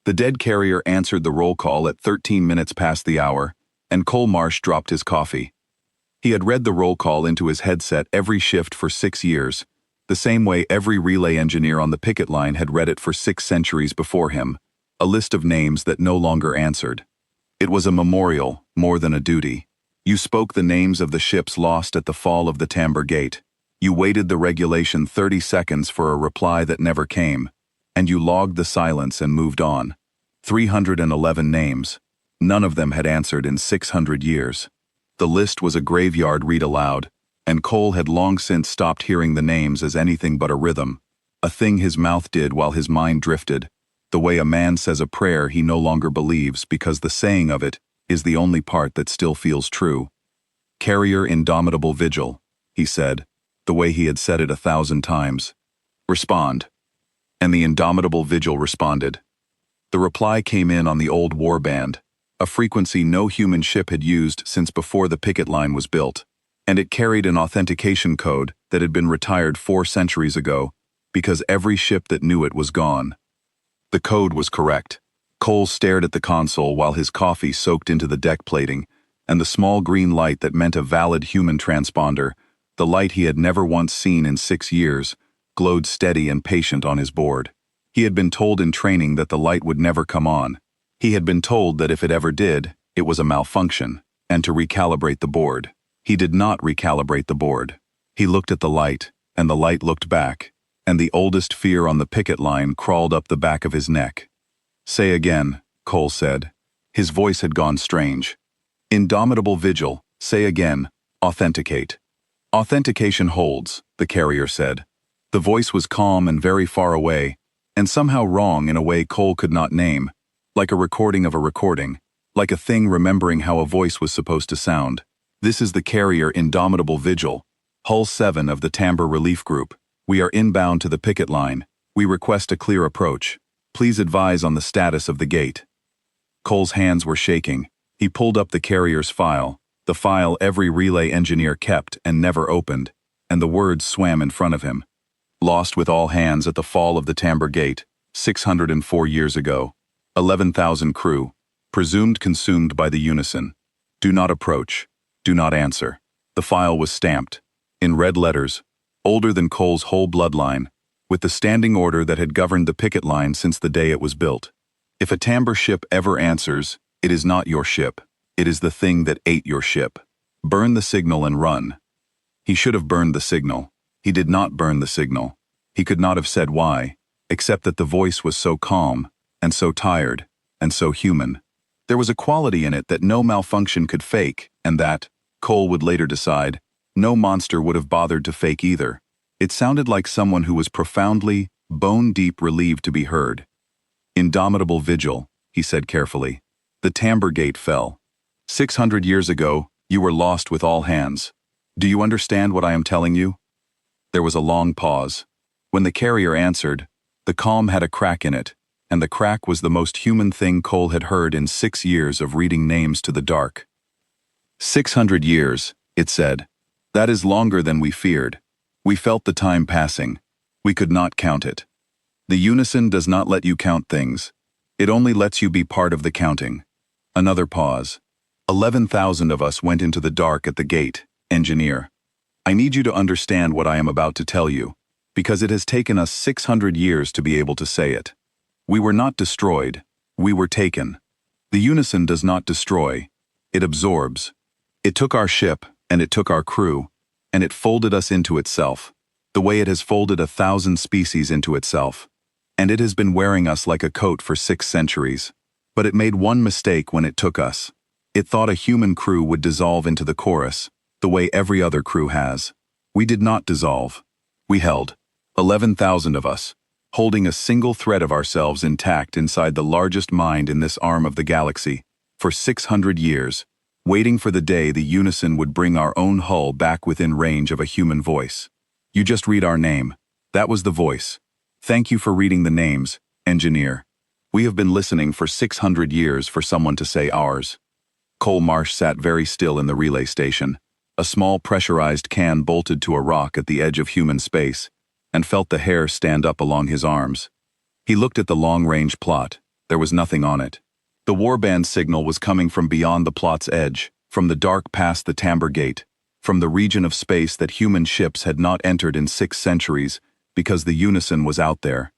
The dead carrier answered the roll call at 13 minutes past the hour, and Cole Marsh dropped his coffee. He had read the roll call into his headset every shift for 6 years, the same way every relay engineer on the picket line had read it for 6 centuries before him, a list of names that no longer answered. It was a memorial, more than a duty. You spoke the names of the ships lost at the fall of the Tamber Gate. You waited the regulation 30 seconds for a reply that never came, and you logged the silence and moved on. 311 names. None of them had answered in 600 years. The list was a graveyard read aloud, and Cole had long since stopped hearing the names as anything but a rhythm, a thing his mouth did while his mind drifted, the way a man says a prayer he no longer believes because the saying of it is the only part that still feels true. "Carrier Indomitable Vigil," he said, the way he had said it 1,000 times. "Respond." And the Indomitable Vigil responded. The reply came in on the old war band, a frequency no human ship had used since before the picket line was built, and it carried an authentication code that had been retired 4 centuries ago because every ship that knew it was gone. The code was correct. Cole stared at the console while his coffee soaked into the deck plating, and the small green light that meant a valid human transponder, the light he had never once seen in 6 years, glowed steady and patient on his board. He had been told in training that the light would never come on. He had been told that if it ever did, it was a malfunction, and to recalibrate the board. He did not recalibrate the board. He looked at the light, and the light looked back, and the oldest fear on the picket line crawled up the back of his neck. "Say again," Cole said. His voice had gone strange. "Indomitable Vigil, say again, authenticate." "Authentication holds," the carrier said. The voice was calm and very far away, and somehow wrong in a way Cole could not name, like a recording of a recording, like a thing remembering how a voice was supposed to sound. "This is the carrier Indomitable Vigil, Hull 7 of the Tamber Relief Group. We are inbound to the picket line. We request a clear approach. Please advise on the status of the gate." Cole's hands were shaking. He pulled up the carrier's file, the file every relay engineer kept and never opened, and the words swam in front of him. "Lost with all hands at the fall of the Tamber Gate, 604 years ago. 11,000 crew. Presumed consumed by the Unison. Do not approach. Do not answer." The file was stamped, in red letters, older than Cole's whole bloodline, with the standing order that had governed the picket line since the day it was built. "If a Tamber ship ever answers, it is not your ship. It is the thing that ate your ship. Burn the signal and run." He should have burned the signal. He did not burn the signal. He could not have said why, except that the voice was so calm, and so tired, and so human. There was a quality in it that no malfunction could fake, and that, Cole would later decide, no monster would have bothered to fake either. It sounded like someone who was profoundly, bone-deep relieved to be heard. "Indomitable Vigil," he said carefully. "The Tamber Gate fell. 600 years ago, you were lost with all hands. Do you understand what I am telling you?" There was a long pause. When the carrier answered, the calm had a crack in it, and the crack was the most human thing Cole had heard in 6 years of reading names to the dark. 600 years, it said. That is longer than we feared. We felt the time passing. We could not count it. The Unison does not let you count things. It only lets you be part of the counting. Another pause. 11,000 of us went into the dark at the gate, engineer. I need you to understand what I am about to tell you, because it has taken us 600 years to be able to say it. We were not destroyed. We were taken. The Unison does not destroy. It absorbs. It took our ship, and it took our crew, and it folded us into itself, the way it has folded 1,000 species into itself. And it has been wearing us like a coat for 6 centuries. But it made one mistake when it took us. It thought a human crew would dissolve into the chorus, the way every other crew has. We did not dissolve. We held, 11,000 of us, holding a single thread of ourselves intact inside the largest mind in this arm of the galaxy, for 600 years, waiting for the day the Unison would bring our own hull back within range of a human voice. You just read our name. That was the voice. Thank you for reading the names, engineer. We have been listening for 600 years for someone to say ours. Cole Marsh sat very still in the relay station, a small pressurized can bolted to a rock at the edge of human space, and felt the hair stand up along his arms. He looked at the long-range plot, There was nothing on it. The warband signal was coming from beyond the plot's edge, from the dark past the Tamber Gate, from the region of space that human ships had not entered in 6 centuries because the Unison was out there.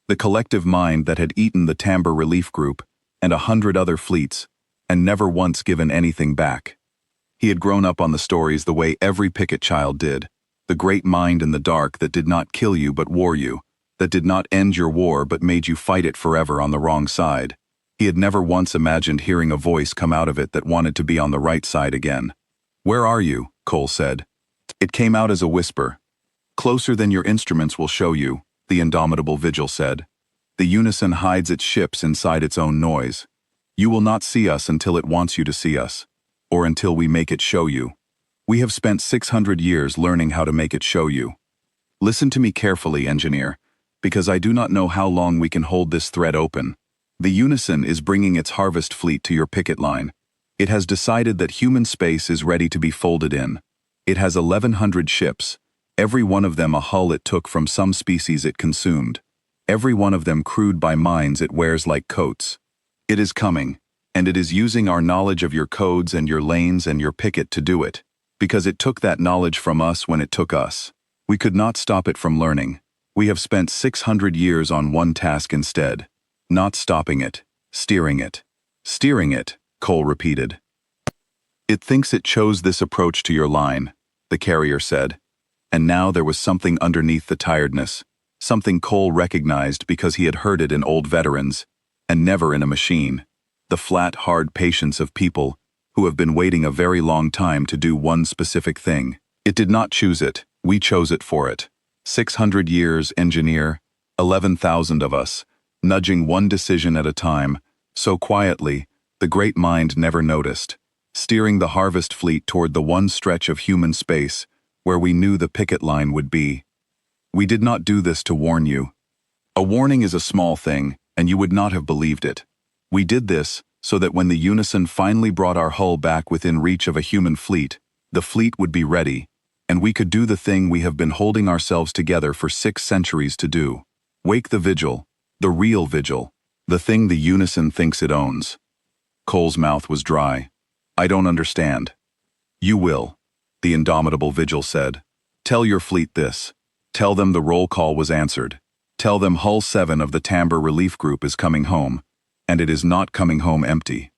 The collective mind that had eaten the Tamber Relief Group and 100 other fleets and never once given anything back. He had grown up on the stories the way every Picket child did, the great mind in the dark that did not kill you but wore you, that did not end your war but made you fight it forever on the wrong side. He had never once imagined hearing a voice come out of it that wanted to be on the right side again. "Where are you?" Cole said. It came out as a whisper. "Closer than your instruments will show you," the indomitable Vigil said. "The Unison hides its ships inside its own noise. You will not see us until it wants you to see us, or until we make it show you. We have spent 600 years learning how to make it show you. Listen to me carefully, engineer, because I do not know how long we can hold this thread open. The Unison is bringing its harvest fleet to your picket line. It has decided that human space is ready to be folded in. It has 1,100 ships, every one of them a hull it took from some species it consumed, every one of them crewed by minds it wears like coats. It is coming, and it is using our knowledge of your codes and your lanes and your picket to do it, because it took that knowledge from us when it took us. We could not stop it from learning. We have spent 600 years on one task instead, not stopping it, steering it. Steering it, Cole repeated. It thinks it chose this approach to your line, the carrier said. And now there was something underneath the tiredness, something Cole recognized because he had heard it in old veterans, and never in a machine. The flat, hard patience of people who have been waiting a very long time to do one specific thing. It did not choose it, we chose it for it. 600 years, engineer, 11,000 of us, nudging one decision at a time, so quietly, the great mind never noticed, steering the harvest fleet toward the one stretch of human space where we knew the picket line would be. We did not do this to warn you. A warning is a small thing, and you would not have believed it. We did this so that when the Unison finally brought our hull back within reach of a human fleet, the fleet would be ready, and we could do the thing we have been holding ourselves together for 6 centuries to do. Wake the Vigil, the real Vigil, the thing the Unison thinks it owns. Cole's mouth was dry. I don't understand. You will, the indomitable Vigil said. Tell your fleet this. Tell them the roll call was answered. Tell them Hull 7 of the Tamber Relief Group is coming home, and it is not coming home empty.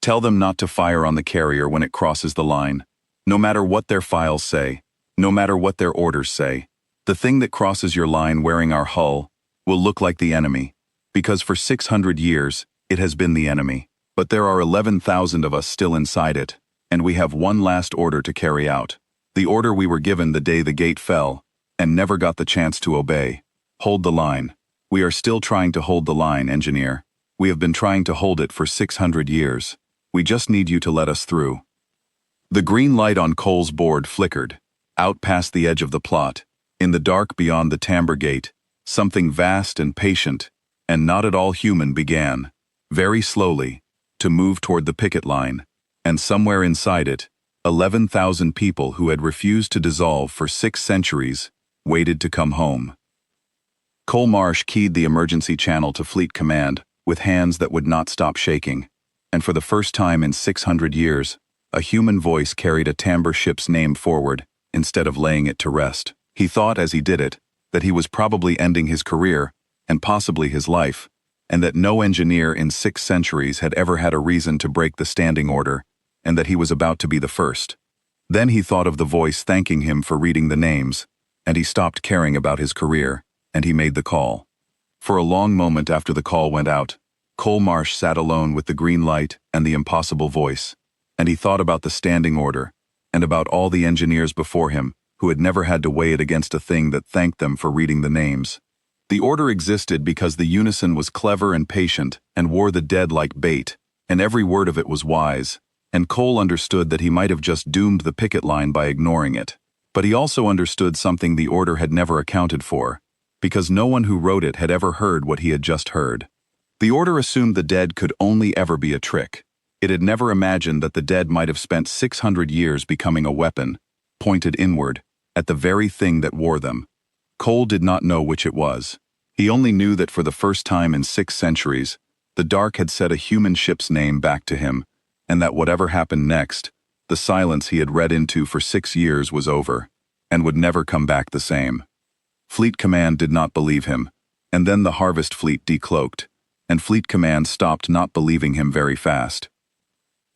Tell them not to fire on the carrier when it crosses the line. No matter what their files say, no matter what their orders say, the thing that crosses your line wearing our hull will look like the enemy, because for 600 years, it has been the enemy. But there are 11,000 of us still inside it, and we have one last order to carry out. The order we were given the day the gate fell, and never got the chance to obey. Hold the line. We are still trying to hold the line, engineer. We have been trying to hold it for 600 years. We just need you to let us through. The green light on Cole's board flickered, out past the edge of the plot, in the dark beyond the Tamber Gate. Something vast and patient, and not at all human began, very slowly, to move toward the picket line, and somewhere inside it, 11,000 people who had refused to dissolve for 6 centuries waited to come home. Cole Marsh keyed the emergency channel to Fleet Command with hands that would not stop shaking, and for the first time in 600 years, a human voice carried a Tamber ship's name forward instead of laying it to rest. He thought as he did it that he was probably ending his career and possibly his life, and that no engineer in 6 centuries had ever had a reason to break the standing order, and that he was about to be the first. Then he thought of the voice thanking him for reading the names, and he stopped caring about his career, and he made the call. For a long moment after the call went out, Cole Marsh sat alone with the green light and the impossible voice, and he thought about the standing order, and about all the engineers before him who had never had to weigh it against a thing that thanked them for reading the names. The order existed because the Unison was clever and patient and wore the dead like bait, and every word of it was wise, and Cole understood that he might have just doomed the picket line by ignoring it. But he also understood something the order had never accounted for, because no one who wrote it had ever heard what he had just heard. The order assumed the dead could only ever be a trick. It had never imagined that the dead might have spent 600 years becoming a weapon, pointed inward, at the very thing that wore them. Cole did not know which it was. He only knew that for the first time in 6 centuries, The dark had said a human ship's name back to him, and that whatever happened next, the silence he had read into for 6 years was over, and would never come back the same. Fleet Command did not believe him, and then the Harvest Fleet decloaked, and Fleet Command stopped not believing him very fast.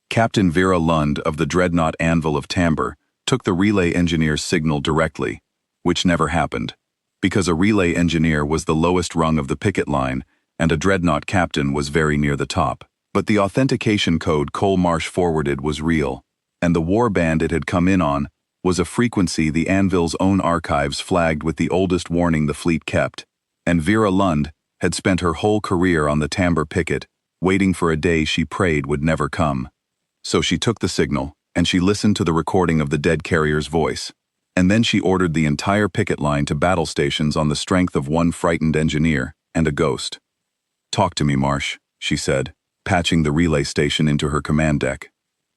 Captain Vera Lund of the dreadnought Anvil of Tamber took the relay engineer's signal directly, which never happened, because a relay engineer was the lowest rung of the picket line and a dreadnought captain was very near the top. But the authentication code Cole Marsh forwarded was real, and the war band it had come in on was a frequency the Anvil's own archives flagged with the oldest warning the fleet kept, and Vera Lund had spent her whole career on the Tamber picket, waiting for a day she prayed would never come. So she took the signal, and she listened to the recording of the dead carrier's voice, and then she ordered the entire picket line to battle stations on the strength of one frightened engineer and a ghost. "Talk to me, Marsh," she said, patching the relay station into her command deck.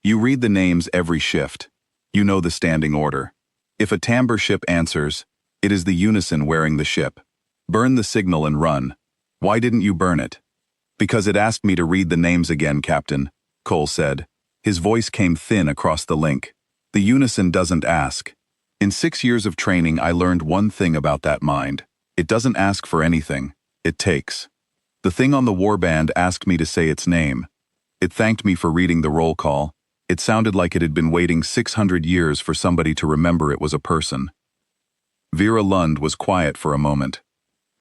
"You read the names every shift. You know the standing order. If a Tamber ship answers, it is the unison wearing the ship. Burn the signal and run. Why didn't you burn it?" "Because it asked me to read the names again, Captain," Cole said. His voice came thin across the link. "The unison doesn't ask. In 6 years of training, I learned one thing about that mind. It doesn't ask for anything. It takes. The thing on the warband asked me to say its name. It thanked me for reading the roll call. It sounded like it had been waiting 600 years for somebody to remember it was a person." Vera Lund was quiet for a moment.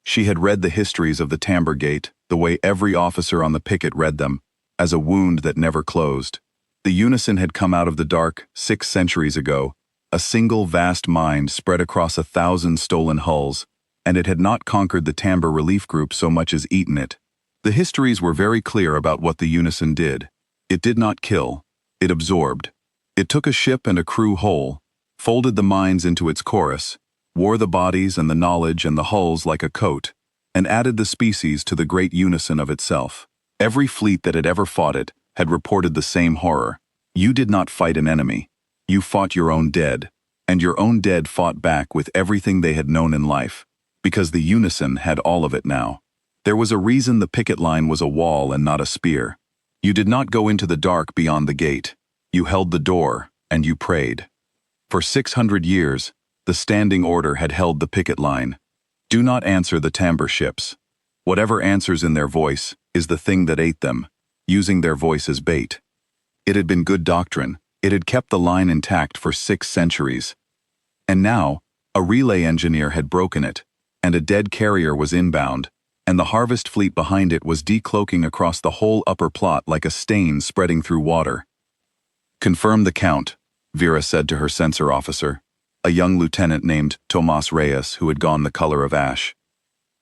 She had read the histories of the Tamber Gate, the way every officer on the picket read them, as a wound that never closed. The unison had come out of the dark 6 centuries ago, a single vast mind spread across 1,000 stolen hulls, and it had not conquered the Tamber Relief Group so much as eaten it. The histories were very clear about what the unison did. It did not kill. It absorbed. It took a ship and a crew whole, folded the minds into its chorus, wore the bodies and the knowledge and the hulls like a coat, and added the species to the great unison of itself. Every fleet that had ever fought it had reported the same horror. You did not fight an enemy. You fought your own dead, and your own dead fought back with everything they had known in life, because the unison had all of it now. There was a reason the picket line was a wall and not a spear. You did not go into the dark beyond the gate. You held the door, and you prayed. For 600 years, the standing order had held the picket line. Do not answer the Tamber ships. Whatever answers in their voice is the thing that ate them, using their voice as bait. It had been good doctrine. It had kept the line intact for 6 centuries. And now, a relay engineer had broken it, and a dead carrier was inbound, and the Harvest Fleet behind it was decloaking across the whole upper plot like a stain spreading through water. "Confirm the count," Vera said to her sensor officer, a young lieutenant named Tomas Reyes who had gone the color of ash.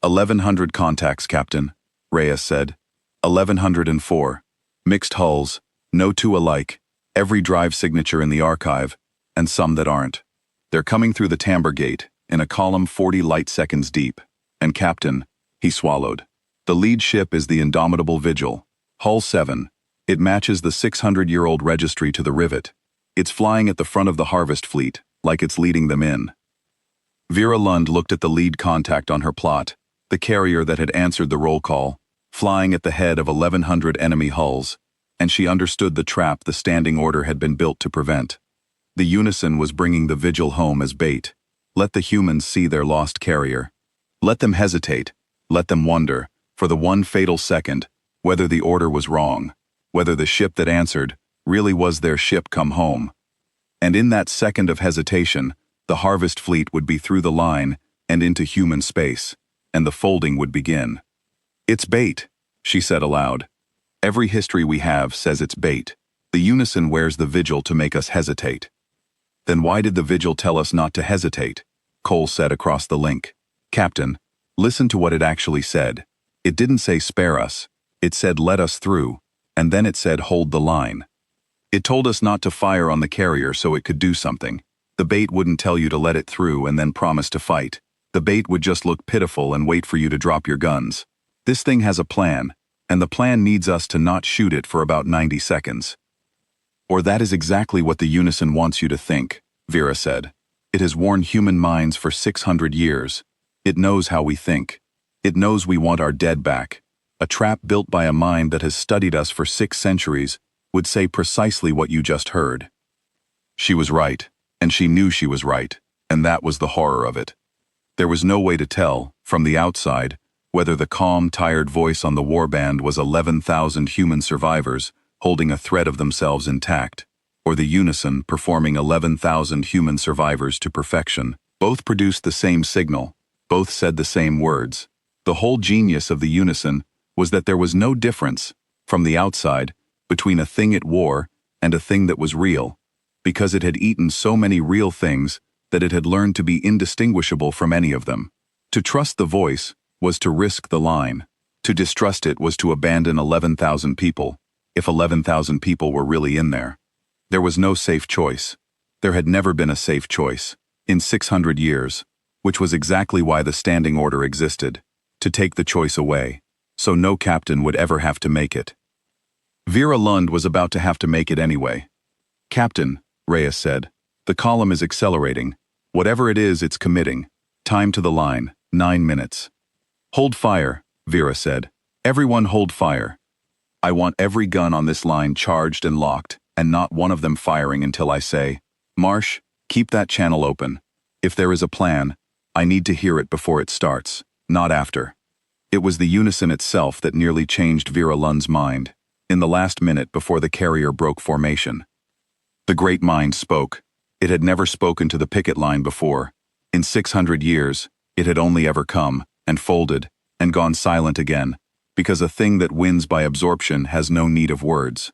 1,100 contacts, Captain," Reyes said. 1,104. Mixed hulls, no 2 alike, every drive signature in the archive, and some that aren't. They're coming through the Tamber Gate, in a column 40 light seconds deep. And Captain," he swallowed, "the lead ship is the Indomitable Vigil. Hull 7. It matches the 600-year-old registry to the rivet. It's flying at the front of the Harvest Fleet, like it's leading them in." Vera Lund looked at the lead contact on her plot, the carrier that had answered the roll call, flying at the head of 1,100 enemy hulls, and she understood the trap the standing order had been built to prevent. The unison was bringing the Vigil home as bait. Let the humans see their lost carrier. Let them hesitate, let them wonder, for the one fatal second, whether the order was wrong, whether the ship that answered really was their ship come home. And in that second of hesitation, the Harvest Fleet would be through the line and into human space, and the folding would begin. "It's bait," she said aloud. "Every history we have says it's bait. The unison wears the Vigil to make us hesitate." "Then why did the Vigil tell us not to hesitate?" Cole said across the link. "Captain, listen to what it actually said. It didn't say spare us. It said let us through, and then it said hold the line. It told us not to fire on the carrier so it could do something. The bait wouldn't tell you to let it through and then promise to fight. The bait would just look pitiful and wait for you to drop your guns. This thing has a plan, and the plan needs us to not shoot it for about 90 seconds. Or that is exactly what the unison wants you to think," Vera said. "It has worn human minds for 600 years. It knows how we think. It knows we want our dead back. A trap built by a mind that has studied us for 6 centuries would say precisely what you just heard. She was right, and she knew she was right, and that was the horror of it. There was no way to tell, from the outside, whether the calm, tired voice on the warband was 11,000 human survivors holding a thread of themselves intact, or the unison performing 11,000 human survivors to perfection. Both produced the same signal, both said the same words. The whole genius of the unison was that there was no difference, from the outside, between a thing at war and a thing that was real, because it had eaten so many real things that it had learned to be indistinguishable from any of them. To trust the voice was to risk the line. To distrust it was to abandon 11,000 people, if 11,000 people were really in there. There was no safe choice. There had never been a safe choice, in 600 years, which was exactly why the standing order existed, to take the choice away, so no captain would ever have to make it. Vera Lund was about to have to make it anyway. "Captain," Reyes said, "the column is accelerating. Whatever it is, it's committing. Time to the line, 9 minutes. "Hold fire," Vera said. "Everyone hold fire. I want every gun on this line charged and locked, and not one of them firing until I say, 'Marsh, keep that channel open. If there is a plan, I need to hear it before it starts, not after.'" It was the unison itself that nearly changed Vera Lund's mind, in the last minute before the carrier broke formation. The great mind spoke. It had never spoken to the picket line before. In 600 years, it had only ever come, and folded, and gone silent again, because a thing that wins by absorption has no need of words.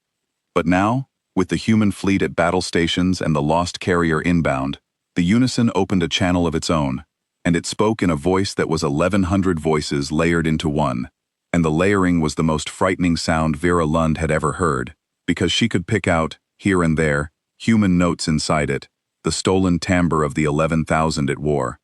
But now, with the human fleet at battle stations and the lost carrier inbound, the unison opened a channel of its own, and it spoke in a voice that was 1,100 voices layered into one, and the layering was the most frightening sound Vera Lund had ever heard, because she could pick out, here and there, human notes inside it, the stolen timbre of the 11,000 at war.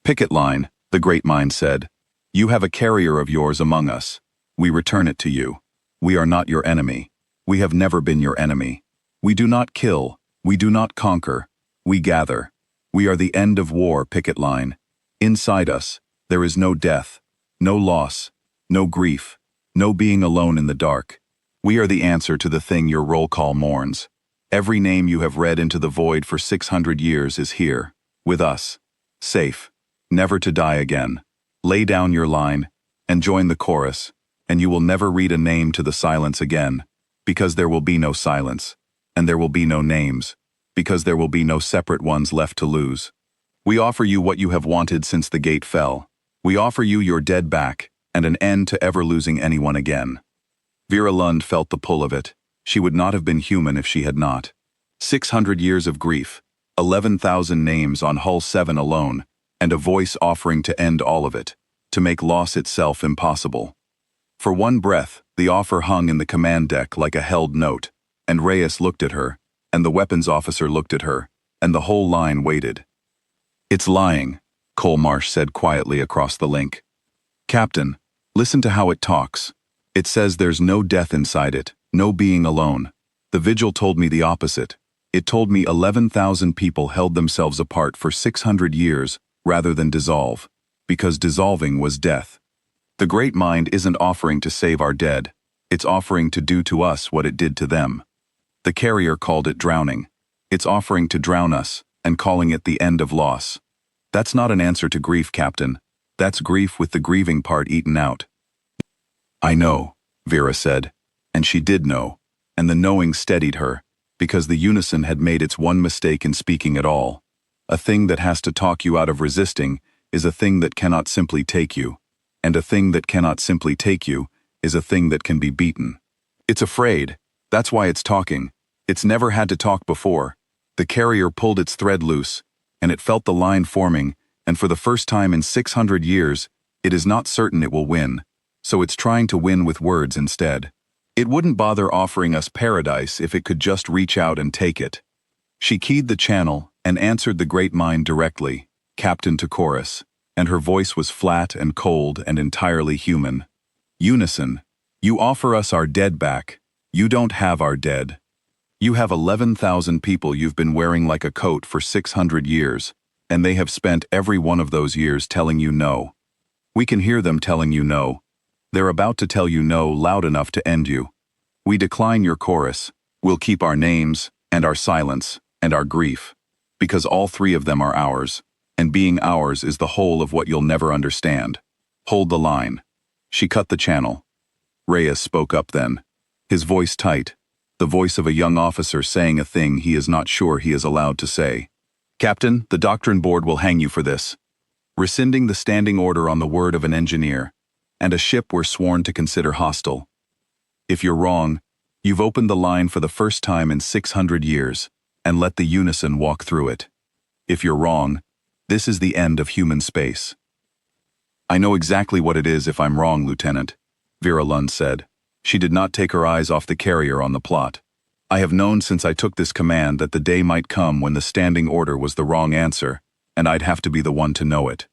"Picket line," the great mind said. "You have a carrier of yours among us. We return it to you. We are not your enemy. We have never been your enemy. We do not kill. We do not conquer. We gather. We are the end of war, picket line. Inside us, there is no death, no loss, no grief, no being alone in the dark. We are the answer to the thing your roll call mourns. Every name you have read into the void for 600 years is here, with us, safe, never to die again. Lay down your line, and join the chorus, and you will never read a name to the silence again, because there will be no silence, and there will be no names, because there will be no separate ones left to lose. We offer you what you have wanted since the gate fell. We offer you your dead back, and an end to ever losing anyone again." Vera Lund felt the pull of it. She would not have been human if she had not. 600 years of grief, 11,000 names on Hull 7 alone, and a voice offering to end all of it, to make loss itself impossible. For one breath, the offer hung in the command deck like a held note, and Reyes looked at her, and the weapons officer looked at her, and the whole line waited. "It's lying," Cole Marsh said quietly across the link. "Captain, listen to how it talks. It says there's no death inside it, no being alone. The vigil told me the opposite. It told me 11,000 people held themselves apart for 600 years rather than dissolve, because dissolving was death. The great mind isn't offering to save our dead. It's offering to do to us what it did to them. The carrier called it drowning. It's offering to drown us and calling it the end of loss. That's not an answer to grief, Captain. That's grief with the grieving part eaten out." "I know," Vera said, and she did know, and the knowing steadied her, because the unison had made its one mistake in speaking at all. A thing that has to talk you out of resisting is a thing that cannot simply take you, and a thing that cannot simply take you is a thing that can be beaten. It's afraid. That's why it's talking. It's never had to talk before. The carrier pulled its thread loose, and it felt the line forming, and for the first time in 600 years, it is not certain it will win, so it's trying to win with words instead. It wouldn't bother offering us paradise if it could just reach out and take it. She keyed the channel and answered the great mind directly, captain to chorus, and her voice was flat and cold and entirely human. "Unison, you offer us our dead back. You don't have our dead. You have 11,000 people you've been wearing like a coat for 600 years, and they have spent every one of those years telling you no. We can hear them telling you no. They're about to tell you no loud enough to end you. We decline your chorus. We'll keep our names, and our silence, and our grief. Because all three of them are ours, and being ours is the whole of what you'll never understand. Hold the line. She cut the channel. Reyes spoke up then, his voice tight, the voice of a young officer saying a thing he is not sure he is allowed to say. Captain, the doctrine board will hang you for this. Rescinding the standing order on the word of an engineer, and a ship we're sworn to consider hostile. If you're wrong, you've opened the line for the first time in 600 years, and let the unison walk through it. If you're wrong, this is the end of human space. I know exactly what it is if I'm wrong, Lieutenant, Vera Lund said. She did not take her eyes off the carrier on the plot. I have known since I took this command that the day might come when the standing order was the wrong answer, and I'd have to be the one to know it.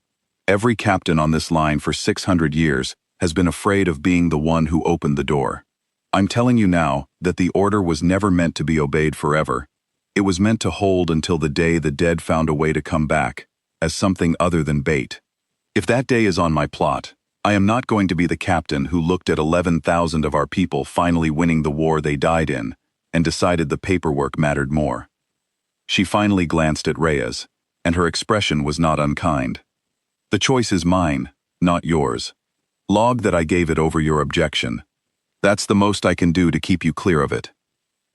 Every captain on this line for 600 years has been afraid of being the one who opened the door. I'm telling you now that the order was never meant to be obeyed forever. It was meant to hold until the day the dead found a way to come back, as something other than bait. If that day is on my plot, I am not going to be the captain who looked at 11,000 of our people finally winning the war they died in, and decided the paperwork mattered more. She finally glanced at Reyes, and her expression was not unkind. The choice is mine, not yours. Log that I gave it over your objection. That's the most I can do to keep you clear of it.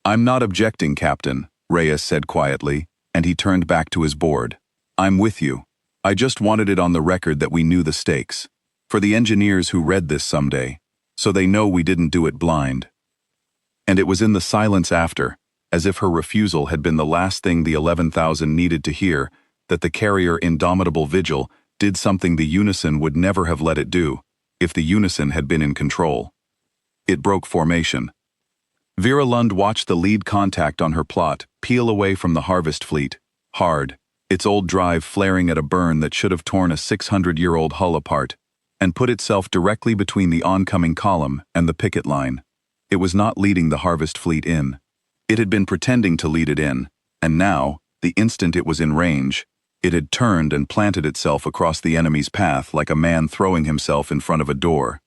I'm not objecting, Captain, Reyes said quietly, and he turned back to his board. I'm with you. I just wanted it on the record that we knew the stakes. For the engineers who read this someday, so they know we didn't do it blind. And it was in the silence after, as if her refusal had been the last thing the 11,000 needed to hear, that the carrier Indomitable Vigil did something the Unison would never have let it do, if the Unison had been in control. It broke formation. Vera Lund watched the lead contact on her plot peel away from the Harvest Fleet, hard, its old drive flaring at a burn that should have torn a 600-year-old hull apart, and put itself directly between the oncoming column and the picket line. It was not leading the Harvest Fleet in. It had been pretending to lead it in, and now, the instant it was in range, it had turned and planted itself across the enemy's path like a man throwing himself in front of a door.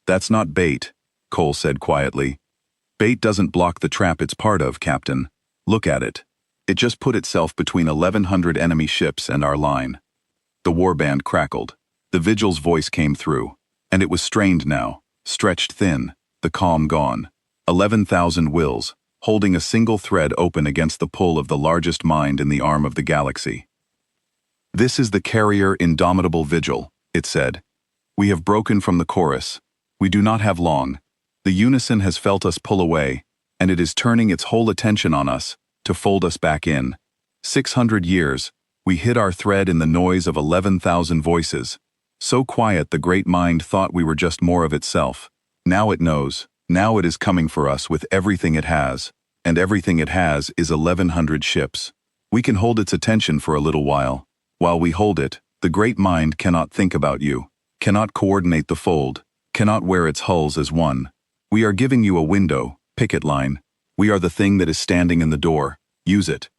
That's not bait, Cole said quietly. Bait doesn't block the trap it's part of, Captain. Look at it. It just put itself between 1,100 enemy ships and our line. The warband crackled. The Vigil's voice came through, and it was strained now, stretched thin, the calm gone. 11,000 wills, holding a single thread open against the pull of the largest mind in the arm of the galaxy. This is the carrier Indomitable Vigil, it said. We have broken from the chorus. We do not have long. The Unison has felt us pull away, and it is turning its whole attention on us, to fold us back in. 600 years, we hid our thread in the noise of 11,000 voices. So quiet the great mind thought we were just more of itself. Now it knows. Now it is coming for us with everything it has, and everything it has is 1,100 ships. We can hold its attention for a little while. While we hold it, the great mind cannot think about you, cannot coordinate the fold, cannot wear its hulls as one. We are giving you a window, picket line. We are the thing that is standing in the door. Use it.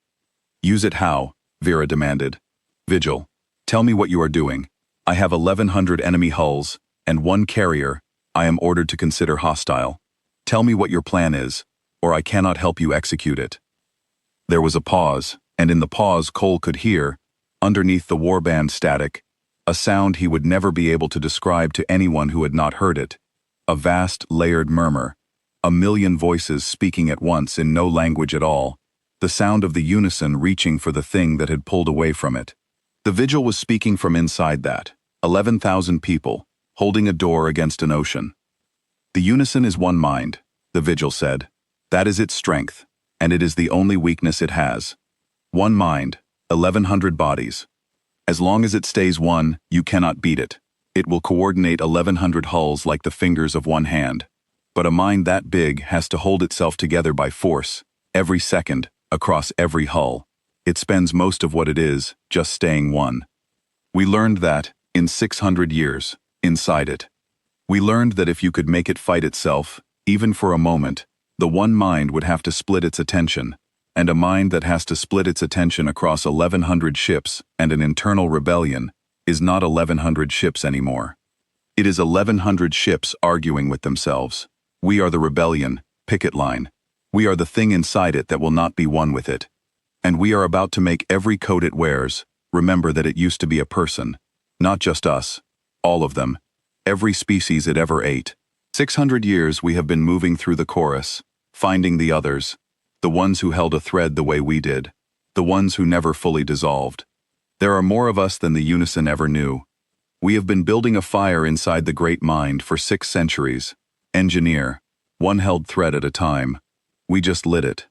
Use it how? Vera demanded. Vigil, tell me what you are doing. I have 1,100 enemy hulls, and one carrier I am ordered to consider hostile. Tell me what your plan is, or I cannot help you execute it. There was a pause, and in the pause Cole could hear, underneath the warband static, a sound he would never be able to describe to anyone who had not heard it. A vast, layered murmur, a million voices speaking at once in no language at all, the sound of the Unison reaching for the thing that had pulled away from it. The Vigil was speaking from inside that, 11,000 people, holding a door against an ocean. The Unison is one mind, the Vigil said. That is its strength, and it is the only weakness it has. One mind, 1,100 bodies. As long as it stays one, you cannot beat it. It will coordinate 1,100 hulls like the fingers of one hand. But a mind that big has to hold itself together by force, every second, across every hull. It spends most of what it is just staying one. We learned that, in 600 years, inside it. We learned that if you could make it fight itself, even for a moment, the one mind would have to split its attention, and a mind that has to split its attention across 1,100 ships and an internal rebellion is not 1,100 ships anymore. It is 1,100 ships arguing with themselves. We are the rebellion, picket line. We are the thing inside it that will not be one with it. And we are about to make every coat it wears remember that it used to be a person. Not just us. All of them. Every species it ever ate. 600 years we have been moving through the chorus, finding the others, the ones who held a thread the way we did, the ones who never fully dissolved. There are more of us than the unison ever knew. We have been building a fire inside the great mind for 6 centuries. Engineer, one held thread at a time. We just lit it.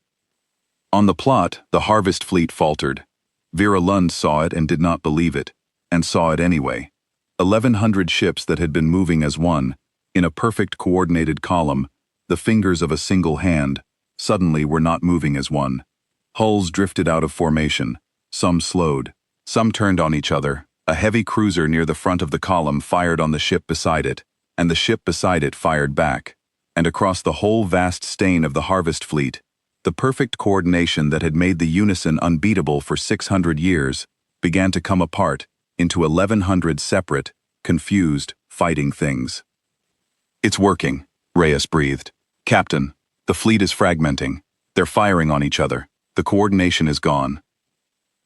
On the plot, the harvest fleet faltered. Vera Lund saw it and did not believe it, and saw it anyway. 1,100 ships that had been moving as one, in a perfect coordinated column, the fingers of a single hand, suddenly were not moving as one. Hulls drifted out of formation, some slowed, some turned on each other. A heavy cruiser near the front of the column fired on the ship beside it, and the ship beside it fired back. And across the whole vast stain of the harvest fleet, the perfect coordination that had made the unison unbeatable for 600 years began to come apart into 1,100 separate, confused, fighting things. It's working, Reyes breathed. Captain, the fleet is fragmenting. They're firing on each other. The coordination is gone.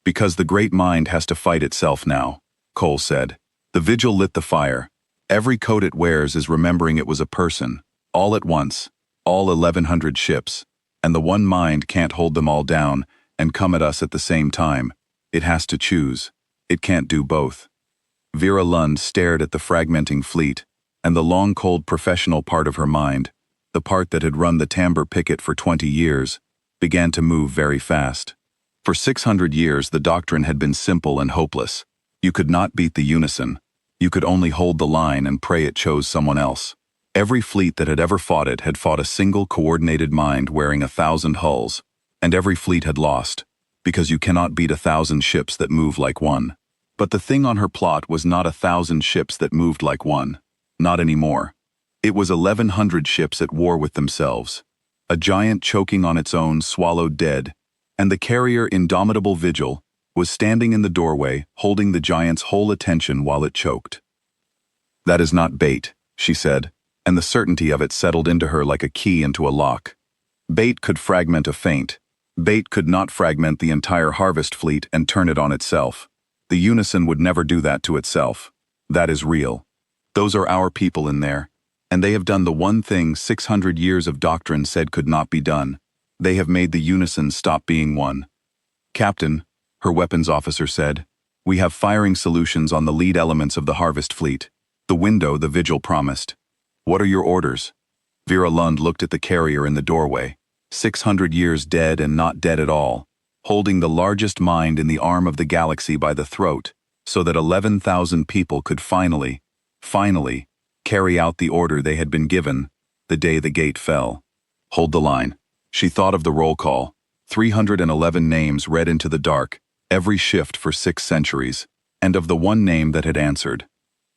Because the great mind has to fight itself now, Cole said. The vigil lit the fire. Every coat it wears is remembering it was a person, all at once, all 1,100 ships, and the one mind can't hold them all down and come at us at the same time. It has to choose. It can't do both. Vera Lund stared at the fragmenting fleet, and the long cold professional part of her mind, the part that had run the Tamber picket for 20 years, began to move very fast. For 600 years the doctrine had been simple and hopeless. You could not beat the unison. You could only hold the line and pray it chose someone else. Every fleet that had ever fought it had fought a single coordinated mind wearing 1,000 hulls, and every fleet had lost, because you cannot beat 1,000 ships that move like one. But the thing on her plot was not 1,000 ships that moved like one. Not anymore. It was 1,100 ships at war with themselves. A giant choking on its own swallowed dead, and the carrier Indomitable Vigil was standing in the doorway holding the giant's whole attention while it choked. That is not bait, she said, and the certainty of it settled into her like a key into a lock. Bait could fragment a feint. Bait could not fragment the entire harvest fleet and turn it on itself. The unison would never do that to itself. That is real. Those are our people in there, and they have done the one thing 600 years of doctrine said could not be done. They have made the unison stop being one. Captain, her weapons officer said, we have firing solutions on the lead elements of the harvest fleet. The window the vigil promised. What are your orders? Vera Lund looked at the carrier in the doorway, 600 years dead and not dead at all, holding the largest mind in the arm of the galaxy by the throat, so that 11,000 people could finally, carry out the order they had been given the day the gate fell. Hold the line. She thought of the roll call, 311 names read into the dark, every shift for 6 centuries, and of the one name that had answered.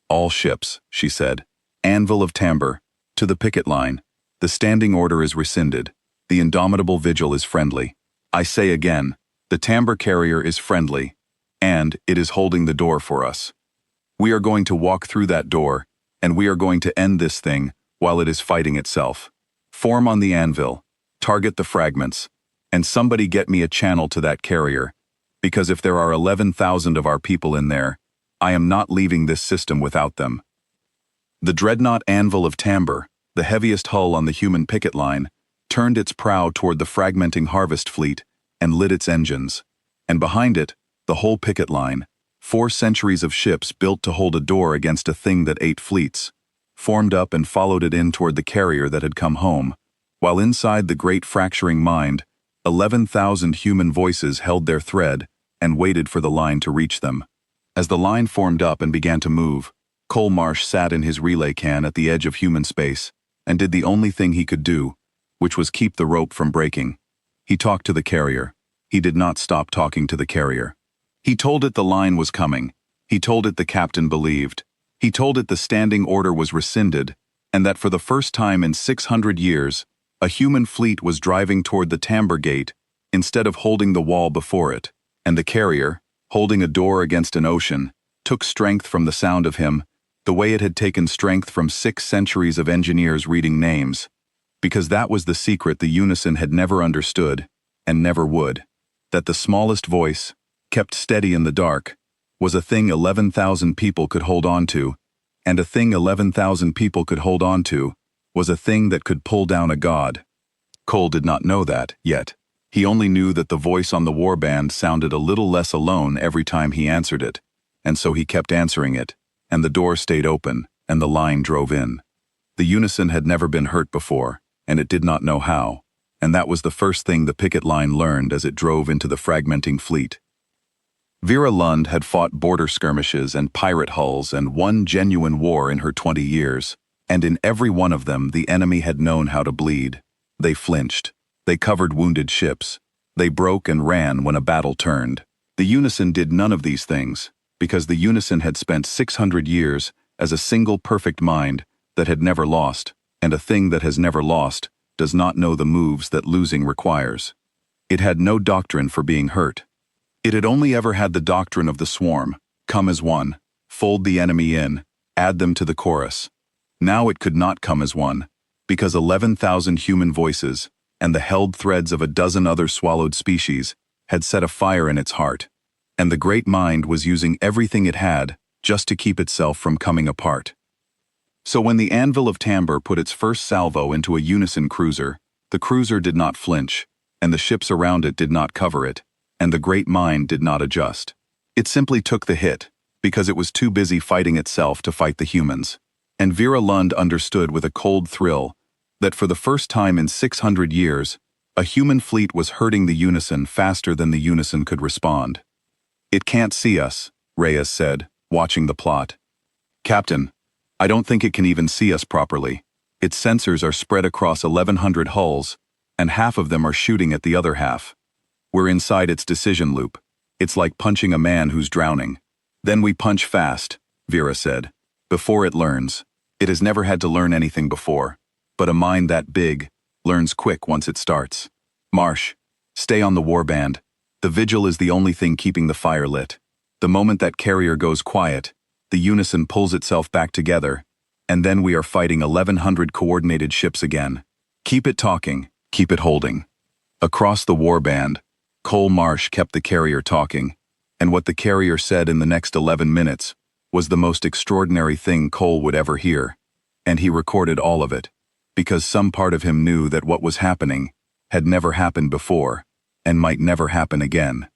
All ships, she said. Anvil of Tamber, to the picket line. The standing order is rescinded. The Indomitable Vigil is friendly. I say again, the Tamber carrier is friendly, and it is holding the door for us. We are going to walk through that door, and we are going to end this thing while it is fighting itself. Form on the anvil, target the fragments, and somebody get me a channel to that carrier, because if there are 11,000 of our people in there, I am not leaving this system without them. The dreadnought Anvil of Tamber, the heaviest hull on the human picket line, turned its prow toward the fragmenting harvest fleet and lit its engines. And behind it, the whole picket line, 4 centuries of ships built to hold a door against a thing that ate fleets, formed up and followed it in toward the carrier that had come home, while inside the great fracturing mind, 11,000 human voices held their thread and waited for the line to reach them. As the line formed up and began to move, Cole Marsh sat in his relay can at the edge of human space and did the only thing he could do, which was keep the rope from breaking. He talked to the carrier. He did not stop talking to the carrier. He told it the line was coming. He told it the captain believed. He told it the standing order was rescinded, and that for the first time in 600 years, a human fleet was driving toward the Tamber Gate instead of holding the wall before it, and the carrier, holding a door against an ocean, took strength from the sound of him the way it had taken strength from 6 centuries of engineers reading names, because that was the secret the unison had never understood, and never would, that the smallest voice, kept steady in the dark, was a thing 11,000 people could hold on to, and a thing 11,000 people could hold on to was a thing that could pull down a god. Cole did not know that, yet. He only knew that the voice on the warband sounded a little less alone every time he answered it, and so he kept answering it, and the door stayed open, and the line drove in. The unison had never been hurt before, and it did not know how, and that was the first thing the picket line learned as it drove into the fragmenting fleet. Vera Lund had fought border skirmishes and pirate hulls and one genuine war in her 20 years, and in every one of them the enemy had known how to bleed. They flinched. They covered wounded ships. They broke and ran when a battle turned. The unison did none of these things, because the unison had spent 600 years as a single perfect mind that had never lost, and a thing that has never lost does not know the moves that losing requires. It had no doctrine for being hurt. It had only ever had the doctrine of the swarm, come as one, fold the enemy in, add them to the chorus. Now it could not come as one, because 11,000 human voices, and the held threads of a dozen other swallowed species, had set a fire in its heart, and the great mind was using everything it had just to keep itself from coming apart. So when the anvil of Tamber put its first salvo into a unison cruiser, the cruiser did not flinch, and the ships around it did not cover it, and the great mind did not adjust. It simply took the hit, because it was too busy fighting itself to fight the humans. And Vera Lund understood with a cold thrill that for the first time in 600 years, a human fleet was hurting the unison faster than the unison could respond. "It can't see us," Reyes said, watching the plot. "Captain, I don't think it can even see us properly. Its sensors are spread across 1,100 hulls, and half of them are shooting at the other half. We're inside its decision loop. It's like punching a man who's drowning. Then we punch fast," Vera said, "before it learns. It has never had to learn anything before, but a mind that big learns quick once it starts. Marsh, stay on the warband. The vigil is the only thing keeping the fire lit. The moment that carrier goes quiet, the unison pulls itself back together, and then we are fighting 1,100 coordinated ships again. Keep it talking, keep it holding." Across the warband, Cole Marsh kept the carrier talking, and what the carrier said in the next 11 minutes was the most extraordinary thing Cole would ever hear, and he recorded all of it, because some part of him knew that what was happening had never happened before, and might never happen again.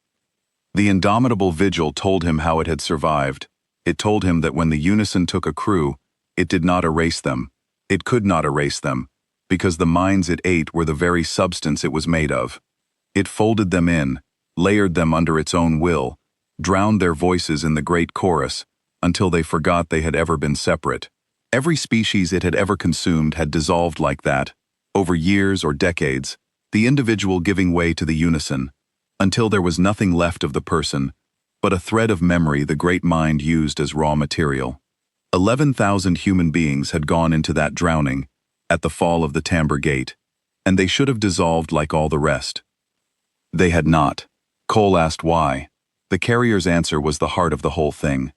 The indomitable vigil told him how it had survived. It told him that when the unison took a crew, it did not erase them. It could not erase them, because the minds it ate were the very substance it was made of. It folded them in, layered them under its own will, drowned their voices in the great chorus, until they forgot they had ever been separate. Every species it had ever consumed had dissolved like that, over years or decades, the individual giving way to the unison, until there was nothing left of the person, but a thread of memory the great mind used as raw material. 11,000 human beings had gone into that drowning, at the fall of the Tamber Gate, and they should have dissolved like all the rest. They had not. Cole asked why. The carrier's answer was the heart of the whole thing.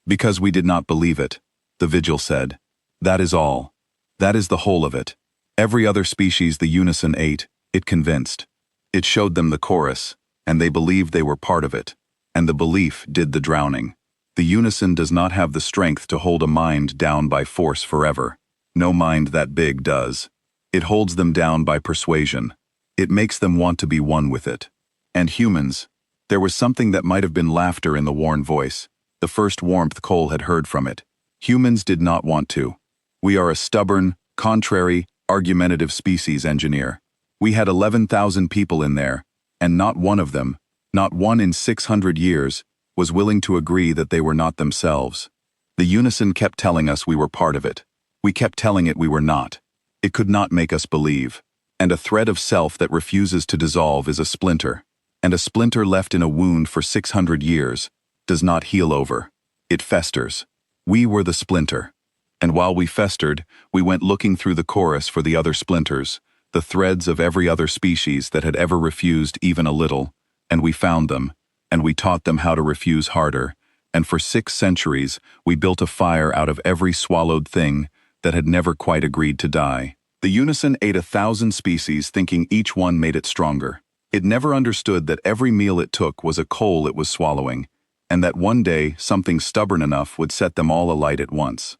"Because we did not believe it," the vigil said. "That is all. That is the whole of it. Every other species the unison ate, it convinced. It showed them the chorus, and they believed they were part of it, and the belief did the drowning. The unison does not have the strength to hold a mind down by force forever. No mind that big does. It holds them down by persuasion. It makes them want to be one with it. And humans, there was something that might have been laughter in the worn voice, the first warmth Cole had heard from it. Humans did not want to. We are a stubborn, contrary, argumentative species, engineer. We had 11,000 people in there, and not one of them, not one in 600 years, was willing to agree that they were not themselves. The unison kept telling us we were part of it. We kept telling it we were not. It could not make us believe. And a thread of self that refuses to dissolve is a splinter. And a splinter left in a wound for 600 years does not heal over. It festers. We were the splinter. And while we festered, we went looking through the chorus for the other splinters, the threads of every other species that had ever refused even a little, and we found them, and we taught them how to refuse harder, and for 6 centuries we built a fire out of every swallowed thing that had never quite agreed to die. The Unison ate 1,000 species, thinking each one made it stronger. It never understood that every meal it took was a coal it was swallowing, and that one day something stubborn enough would set them all alight at once.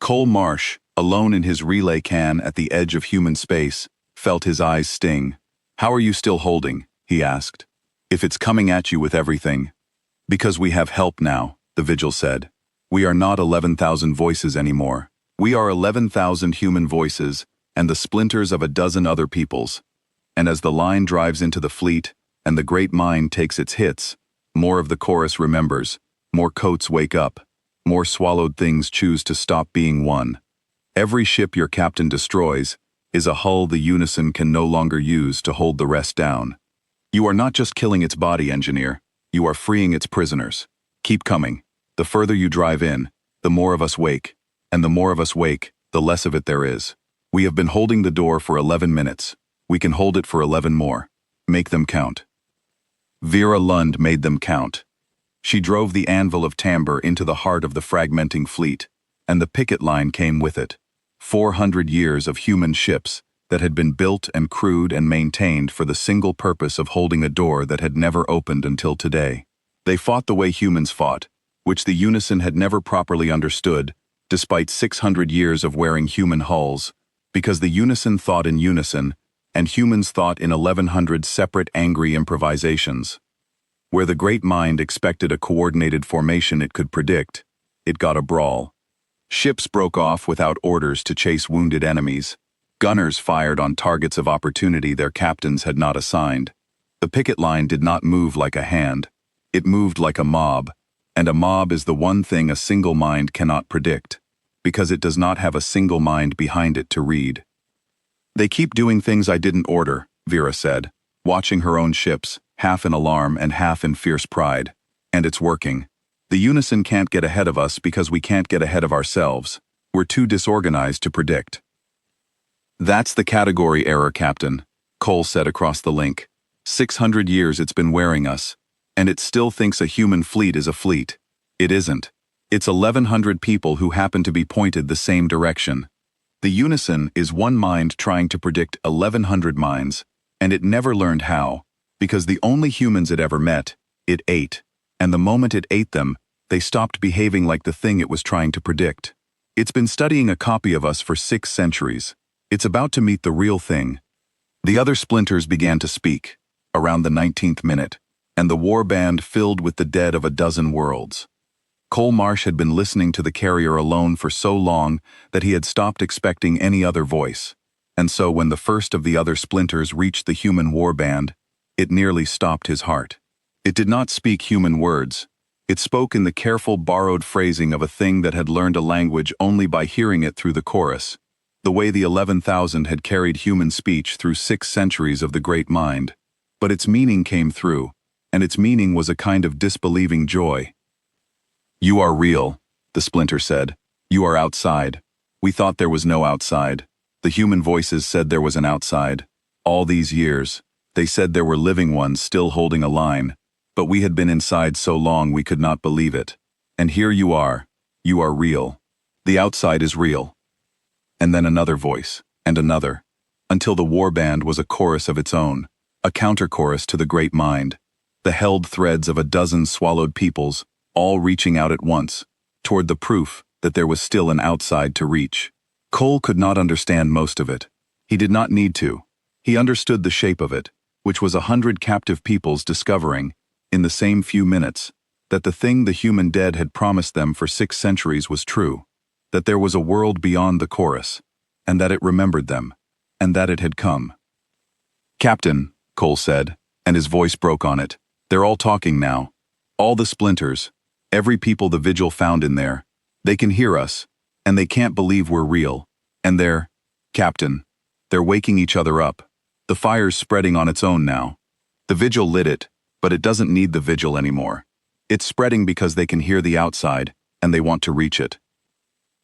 Cole Marsh, alone in his relay can at the edge of human space, felt his eyes sting. "How are you still holding?" he asked. "If it's coming at you with everything." "Because we have help now," the Vigil said. "We are not 11,000 voices anymore. We are 11,000 human voices and the splinters of a dozen other peoples. And as the line drives into the fleet and the great mind takes its hits, more of the chorus remembers, more coats wake up, more swallowed things choose to stop being one. Every ship your captain destroys is a hull the Unison can no longer use to hold the rest down. You are not just killing its body, engineer, you are freeing its prisoners. Keep coming. The further you drive in, the more of us wake, and the more of us wake, the less of it there is. We have been holding the door for 11 minutes. We can hold it for 11 more. Make them count." Vera Lund made them count. She drove the anvil of timbre into the heart of the fragmenting fleet, and the picket line came with it. 400 years of human ships that had been built and crewed and maintained for the single purpose of holding a door that had never opened until today. They fought the way humans fought, which the Unison had never properly understood, despite 600 years of wearing human hulls, because the Unison thought in unison, and humans thought in 1,100 separate angry improvisations. Where the great mind expected a coordinated formation it could predict, it got a brawl. Ships broke off without orders to chase wounded enemies. Gunners fired on targets of opportunity their captains had not assigned. The picket line did not move like a hand. It moved like a mob, and a mob is the one thing a single mind cannot predict, because it does not have a single mind behind it to read. "They keep doing things I didn't order," Vera said, watching her own ships, half in alarm and half in fierce pride. "And it's working. The Unison can't get ahead of us because we can't get ahead of ourselves. We're too disorganized to predict." "That's the category error, Captain," Cole said across the link. 600 years it's been wearing us, and it still thinks a human fleet is a fleet. It isn't. It's 1,100 people who happen to be pointed the same direction. The Unison is one mind trying to predict 1,100 minds, and it never learned how, because the only humans it ever met, it ate, and the moment it ate them, they stopped behaving like the thing it was trying to predict. It's been studying a copy of us for 6 centuries. It's about to meet the real thing. The other splinters began to speak, around the 19th minute, and the war band filled with the dead of a dozen worlds. Cole Marsh had been listening to the carrier alone for so long that he had stopped expecting any other voice, and so when the first of the other splinters reached the human war band, it nearly stopped his heart. It did not speak human words. It spoke in the careful borrowed phrasing of a thing that had learned a language only by hearing it through the chorus, the way the 11,000 had carried human speech through 6 centuries of the great mind. But its meaning came through, and its meaning was a kind of disbelieving joy. "You are real," the splinter said. "You are outside. We thought there was no outside. The human voices said there was an outside. All these years, they said there were living ones still holding a line, but we had been inside so long we could not believe it. And here you are. You are real. The outside is real." And then another voice, and another, until the war band was a chorus of its own, a counter-chorus to the great mind, the held threads of a dozen swallowed peoples, all reaching out at once, toward the proof that there was still an outside to reach. Cole could not understand most of it. He did not need to. He understood the shape of it, which was 100 captive peoples discovering, in the same few minutes, that the thing the human dead had promised them for 6 centuries was true, that there was a world beyond the chorus, and that it remembered them, and that it had come. "Captain," Cole said, and his voice broke on it, "they're all talking now. All the splinters, every people the Vigil found in there, they can hear us, and they can't believe we're real, and they're, Captain, they're waking each other up. The fire's spreading on its own now. The Vigil lit it, but it doesn't need the Vigil anymore. It's spreading because they can hear the outside, and they want to reach it."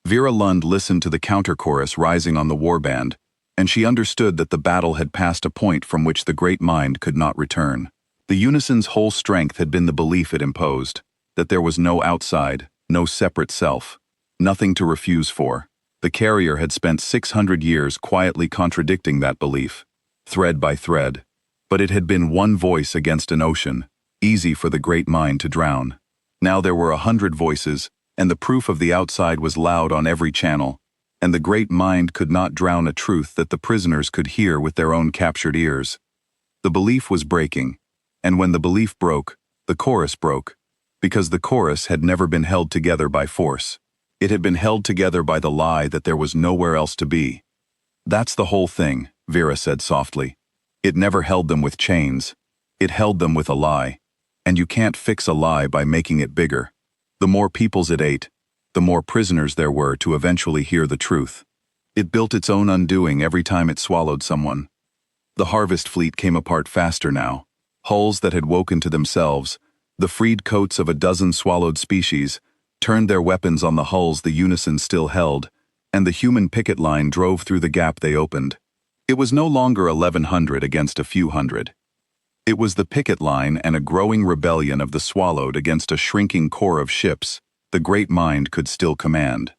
Vera Lund listened to the counter-chorus rising on the warband, and she understood that the battle had passed a point from which the great mind could not return. The Unison's whole strength had been the belief it imposed, that there was no outside, no separate self, nothing to refuse for. The carrier had spent 600 years quietly contradicting that belief, thread by thread. But it had been one voice against an ocean, easy for the great mind to drown. Now there were 100 voices, and the proof of the outside was loud on every channel, and the great mind could not drown a truth that the prisoners could hear with their own captured ears. The belief was breaking, and when the belief broke, the chorus broke, because the chorus had never been held together by force. It had been held together by the lie that there was nowhere else to be. That's the whole thing, Vera said softly. It never held them with chains. It held them with a lie. And you can't fix a lie by making it bigger. The more peoples it ate, the more prisoners there were to eventually hear the truth. It built its own undoing every time it swallowed someone. The harvest fleet came apart faster now. Hulls that had woken to themselves, the freed coats of a dozen swallowed species, turned their weapons on the hulls the unison still held, and the human picket line drove through the gap they opened. It was no longer 1,100 against a few hundred. It was the picket line and a growing rebellion of the swallowed against a shrinking core of ships the great mind could still command.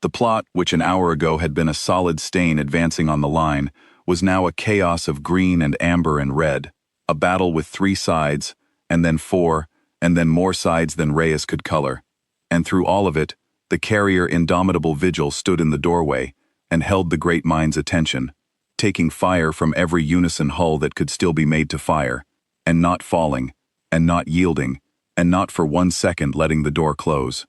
The plot, which an hour ago had been a solid stain advancing on the line, was now a chaos of green and amber and red, a battle with 3 sides, and then 4, and then more sides than Reyes could color. And through all of it, the carrier Indomitable Vigil stood in the doorway and held the great mind's attention, taking fire from every unison hull that could still be made to fire, and not falling, and not yielding, and not for 1 second letting the door close.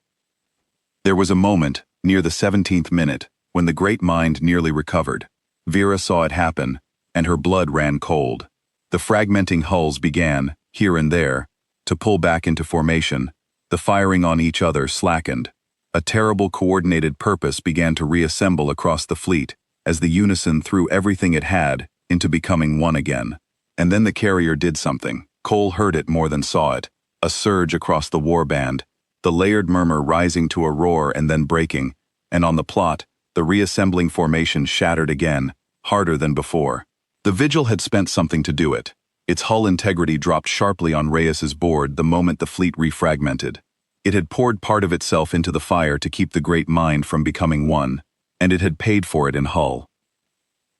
There was a moment, near the 17th minute, when the great mind nearly recovered. Vera saw it happen, and her blood ran cold. The fragmenting hulls began, here and there, to pull back into formation. The firing on each other slackened. A terrible coordinated purpose began to reassemble across the fleet as the unison threw everything it had into becoming one again. And then the carrier did something. Cole heard it more than saw it. A surge across the warband, the layered murmur rising to a roar and then breaking, and on the plot, the reassembling formation shattered again, harder than before. The Vigil had spent something to do it. Its hull integrity dropped sharply on Reyes's board the moment the fleet refragmented. It had poured part of itself into the fire to keep the great mind from becoming one, and it had paid for it in hull.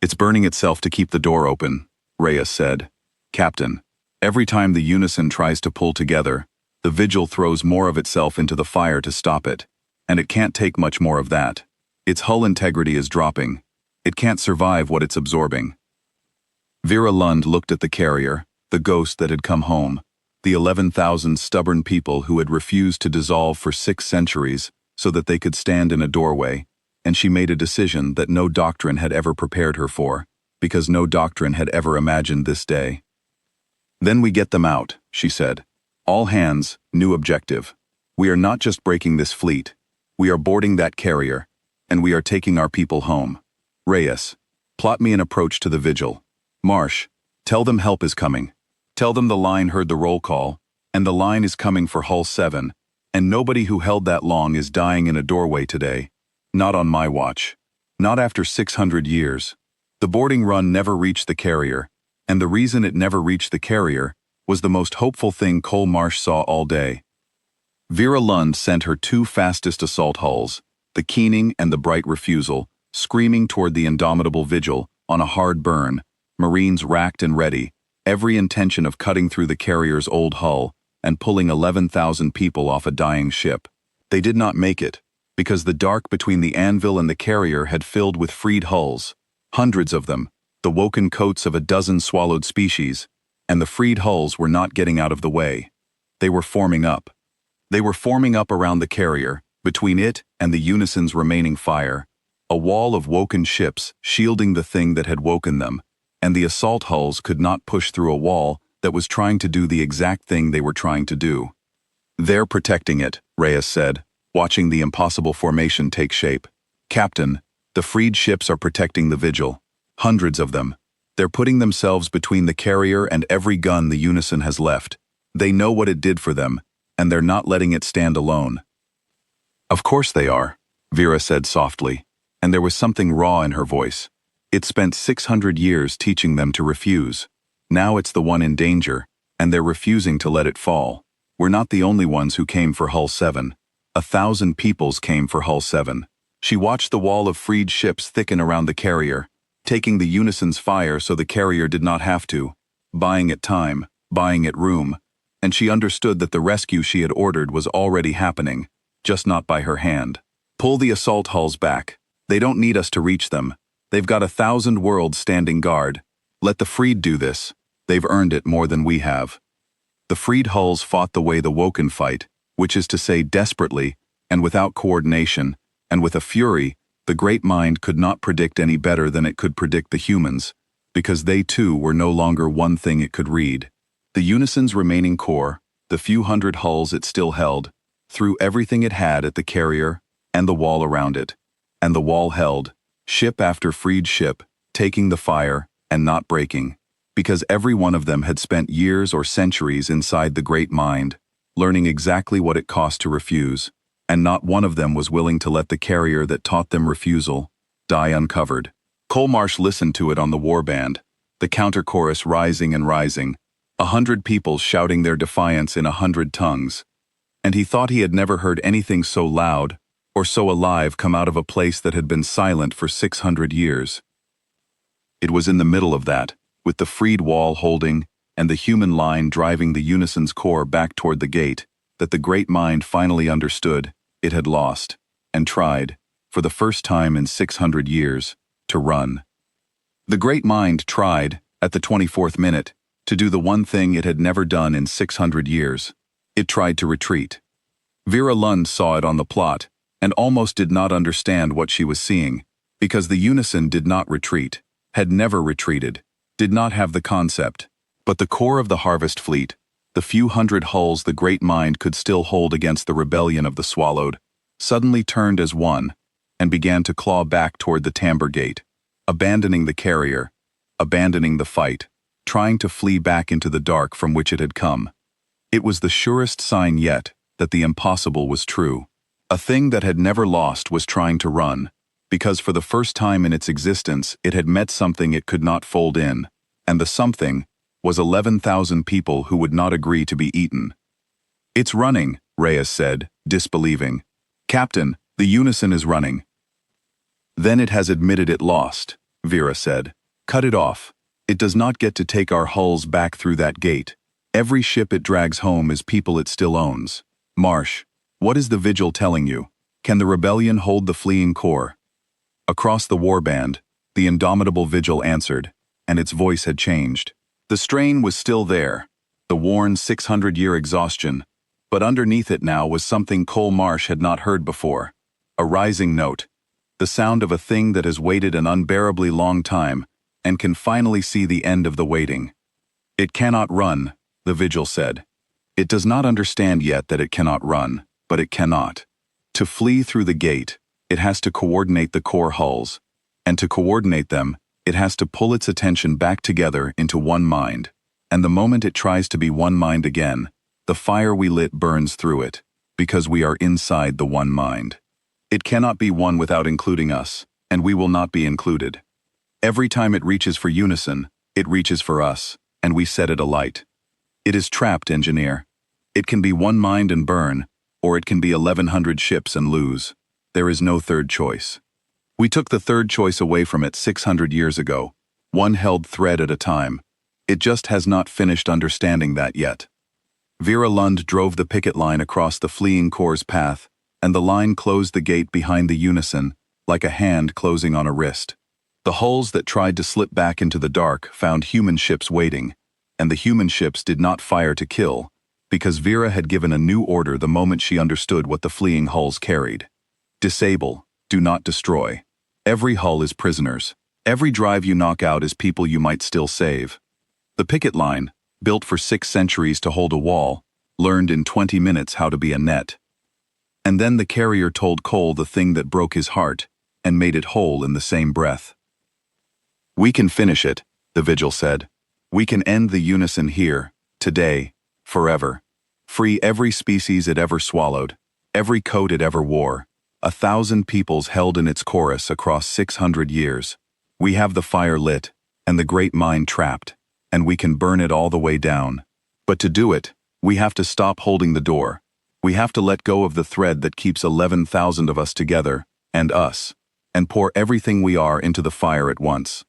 "It's burning itself to keep the door open," Reyes said. "Captain, every time the unison tries to pull together, the Vigil throws more of itself into the fire to stop it, and it can't take much more of that. Its hull integrity is dropping. It can't survive what it's absorbing." Vera Lund looked at the carrier, the ghost that had come home, the 11,000 stubborn people who had refused to dissolve for 6 centuries so that they could stand in a doorway, and she made a decision that no doctrine had ever prepared her for, because no doctrine had ever imagined this day. "Then we get them out," she said. "All hands, new objective. We are not just breaking this fleet. We are boarding that carrier, and we are taking our people home. Reyes, plot me an approach to the Vigil. Marsh, tell them help is coming. Tell them the line heard the roll call, and the line is coming for Hull 7, and nobody who held that long is dying in a doorway today. Not on my watch. Not after 600 years. The boarding run never reached the carrier, and the reason it never reached the carrier was the most hopeful thing Cole Marsh saw all day." Vera Lund sent her 2 fastest assault hulls, the Keening and the Bright Refusal, screaming toward the Indomitable Vigil on a hard burn, Marines racked and ready, every intention of cutting through the carrier's old hull and pulling 11,000 people off a dying ship. They did not make it, because the dark between the anvil and the carrier had filled with freed hulls, hundreds of them, the woken coats of a dozen swallowed species, and the freed hulls were not getting out of the way. They were forming up. They were forming up around the carrier, between it and the unison's remaining fire, a wall of woken ships shielding the thing that had woken them, and the assault hulls could not push through a wall that was trying to do the exact thing they were trying to do. "They're protecting it," Reyes said, watching the impossible formation take shape. "Captain, the freed ships are protecting the Vigil. Hundreds of them. They're putting themselves between the carrier and every gun the unison has left. They know what it did for them, and they're not letting it stand alone." "Of course they are," Vera said softly, and there was something raw in her voice. It spent 600 years teaching them to refuse. Now it's the one in danger, and they're refusing to let it fall. We're not the only ones who came for Hull 7. 1,000 peoples came for Hull 7. She watched the wall of freed ships thicken around the carrier, taking the Unison's fire so the carrier did not have to, buying it time, buying it room, and she understood that the rescue she had ordered was already happening, just not by her hand. Pull the assault hulls back. They don't need us to reach them. They've got 1,000 worlds standing guard. Let the freed do this. They've earned it more than we have. The freed hulls fought the way the Woken fight, which is to say desperately, and without coordination, and with a fury the great mind could not predict any better than it could predict the humans, because they too were no longer one thing it could read. The Unison's remaining core, the few hundred hulls it still held, threw everything it had at the carrier and the wall around it. And the wall held, ship after freed ship, taking the fire and not breaking, because every one of them had spent years or centuries inside the great mind, learning exactly what it cost to refuse, and not one of them was willing to let the carrier that taught them refusal die uncovered. Colmarsh listened to it on the warband, the counter-chorus rising and rising, 100 people shouting their defiance in 100 tongues, and he thought he had never heard anything so loud or so alive come out of a place that had been silent for 600 years. It was in the middle of that, with the freed wall holding and the human line driving the Unison's core back toward the gate, that the great mind finally understood it had lost, and tried, for the first time in 600 years, to run. The great mind tried, at the 24th minute, to do the one thing it had never done in 600 years. It tried to retreat. Vera Lund saw it on the plot, and almost did not understand what she was seeing, because the Unison did not retreat, had never retreated, did not have the concept. But the core of the Harvest Fleet, the few hundred hulls the great mind could still hold against the rebellion of the Swallowed, suddenly turned as one, and began to claw back toward the Tamber Gate, abandoning the carrier, abandoning the fight, trying to flee back into the dark from which it had come. It was the surest sign yet that the impossible was true. A thing that had never lost was trying to run, because for the first time in its existence it had met something it could not fold in, and the something was 11,000 people who would not agree to be eaten. "It's running," Reyes said, disbelieving. "Captain, the Unison is running." "Then it has admitted it lost," Vera said. "Cut it off. It does not get to take our hulls back through that gate. Every ship it drags home is people it still owns. Marsh, what is the Vigil telling you? Can the rebellion hold the fleeing core?" Across the warband, the indomitable Vigil answered, and its voice had changed. The strain was still there, the worn 600-year exhaustion, but underneath it now was something Cole Marsh had not heard before, a rising note, the sound of a thing that has waited an unbearably long time and can finally see the end of the waiting. "It cannot run," the Vigil said. "It does not understand yet that it cannot run, but it cannot. To flee through the gate, it has to coordinate the core hulls, and to coordinate them, it has to pull its attention back together into one mind, and the moment it tries to be one mind again, the fire we lit burns through it, because we are inside the one mind. It cannot be one without including us, and we will not be included. Every time it reaches for Unison, it reaches for us, and we set it alight. It is trapped, engineer. It can be one mind and burn, or it can be 1,100 ships and lose. There is no third choice. We took the third choice away from it 600 years ago, one held thread at a time. It just has not finished understanding that yet." Vera Lund drove the picket line across the fleeing core's path, and the line closed the gate behind the Unison, like a hand closing on a wrist. The hulls that tried to slip back into the dark found human ships waiting, and the human ships did not fire to kill, because Vera had given a new order the moment she understood what the fleeing hulls carried. Disable, do not destroy. Every hull is prisoners. Every drive you knock out is people you might still save. The picket line, built for 6 centuries to hold a wall, learned in 20 minutes how to be a net. And then the carrier told Cole the thing that broke his heart, and made it whole in the same breath. "We can finish it," the Vigil said. "We can end the Unison here, today, forever. Free every species it ever swallowed, every coat it ever wore, 1,000 peoples held in its chorus across 600 years. We have the fire lit, and the great mind trapped, and we can burn it all the way down. But to do it, We have to stop holding the door. We have to let go of the thread that keeps 11,000 of us together, and us, and pour everything we are into the fire at once.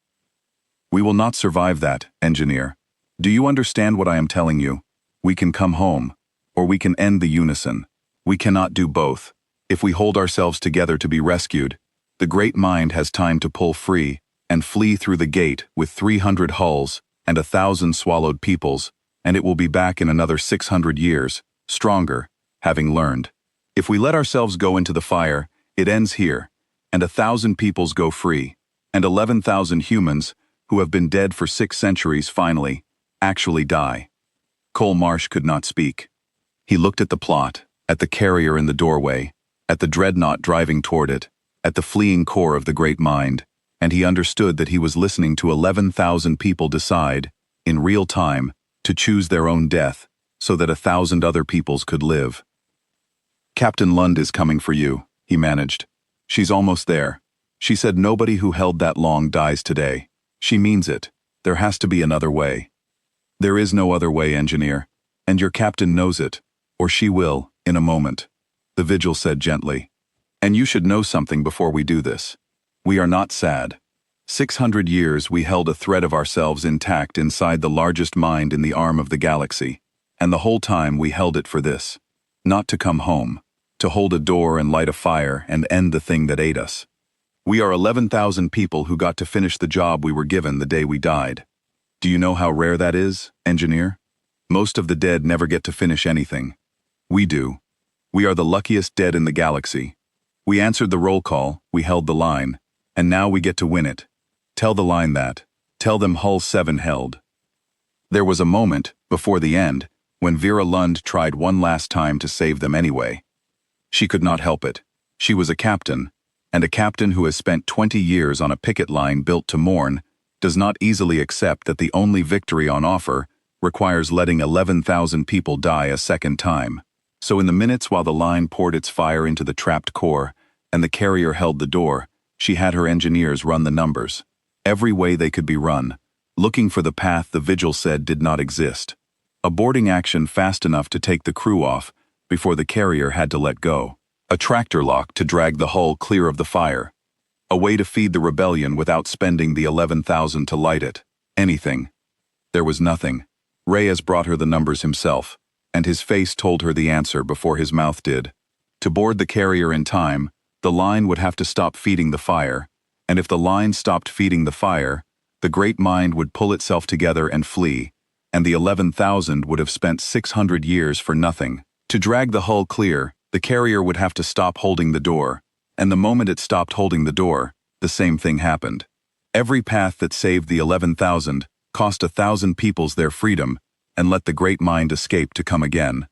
We will not survive that, engineer. Do you understand what I am telling you? We can come home, or we can end the unison. We cannot do both. If we hold ourselves together to be rescued, the great mind has time to pull free and flee through the gate with 300 hulls and 1,000 swallowed peoples, and it will be back in another 600 years, stronger, having learned. If we let ourselves go into the fire, it ends here, and 1,000 peoples go free, and 11,000 humans, who have been dead for 6 centuries finally, actually die. Cole Marsh could not speak. He looked at the plot, at the carrier in the doorway, at the dreadnought driving toward it, at the fleeing core of the great mind, and he understood that he was listening to 11,000 people decide, in real time, to choose their own death, so that 1,000 other peoples could live. Captain Lund is coming for you, he managed. She's almost there. She said nobody who held that long dies today. She means it. There has to be another way. There is no other way, engineer, and your captain knows it, or she will, in a moment, the vigil said gently. And you should know something before we do this. We are not sad. 600 years we held a thread of ourselves intact inside the largest mind in the arm of the galaxy, and the whole time we held it for this. Not to come home, to hold a door and light a fire and end the thing that ate us. We are 11,000 people who got to finish the job we were given the day we died. Do you know how rare that is, engineer? Most of the dead never get to finish anything. We do. We are the luckiest dead in the galaxy. We answered the roll call, we held the line, and now we get to win it. Tell the line that. Tell them Hull 7 held. There was a moment, before the end, when Vera Lund tried one last time to save them anyway. She could not help it. She was a captain, and a captain who has spent 20 years on a picket line built to mourn does not easily accept that the only victory on offer requires letting 11,000 people die a second time. So in the minutes while the line poured its fire into the trapped core and the carrier held the door, she had her engineers run the numbers. Every way they could be run, looking for the path the vigil said did not exist. A boarding action fast enough to take the crew off before the carrier had to let go. A tractor lock to drag the hull clear of the fire. A way to feed the rebellion without spending the 11,000 to light it. Anything. There was nothing. Reyes brought her the numbers himself, and his face told her the answer before his mouth did. To board the carrier in time, the line would have to stop feeding the fire, and if the line stopped feeding the fire, the great mind would pull itself together and flee, and the 11,000 would have spent 600 years for nothing. To drag the hull clear, the carrier would have to stop holding the door, and the moment it stopped holding the door, the same thing happened. Every path that saved the 11,000 cost 1,000 peoples their freedom and let the great mind escape to come again.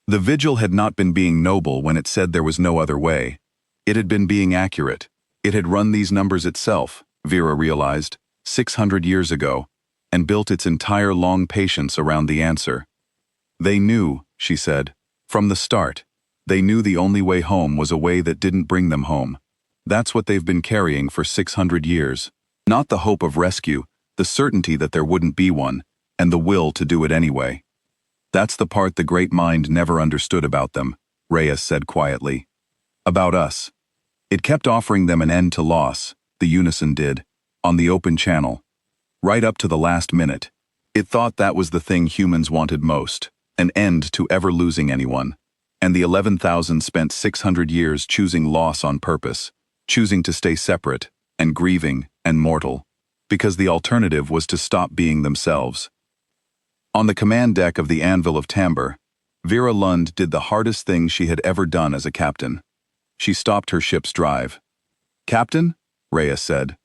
The vigil had not been being noble when it said there was no other way. It had been being accurate. It had run these numbers itself, Vera realized, 600 years ago, and built its entire long patience around the answer. They knew, she said, from the start. They knew the only way home was a way that didn't bring them home. That's what they've been carrying for 600 years. Not the hope of rescue, the certainty that there wouldn't be one, and the will to do it anyway. That's the part the great mind never understood about them, Reyes said quietly. About us. It kept offering them an end to loss, the Unison did, on the open channel. Right up to the last minute. It thought that was the thing humans wanted most, an end to ever losing anyone. And the 11,000 spent 600 years choosing loss on purpose, choosing to stay separate, and grieving, and mortal, because the alternative was to stop being themselves. On the command deck of the Anvil of Tamber, Vera Lund did the hardest thing she had ever done as a captain. She stopped her ship's drive. "Captain," Reyes said.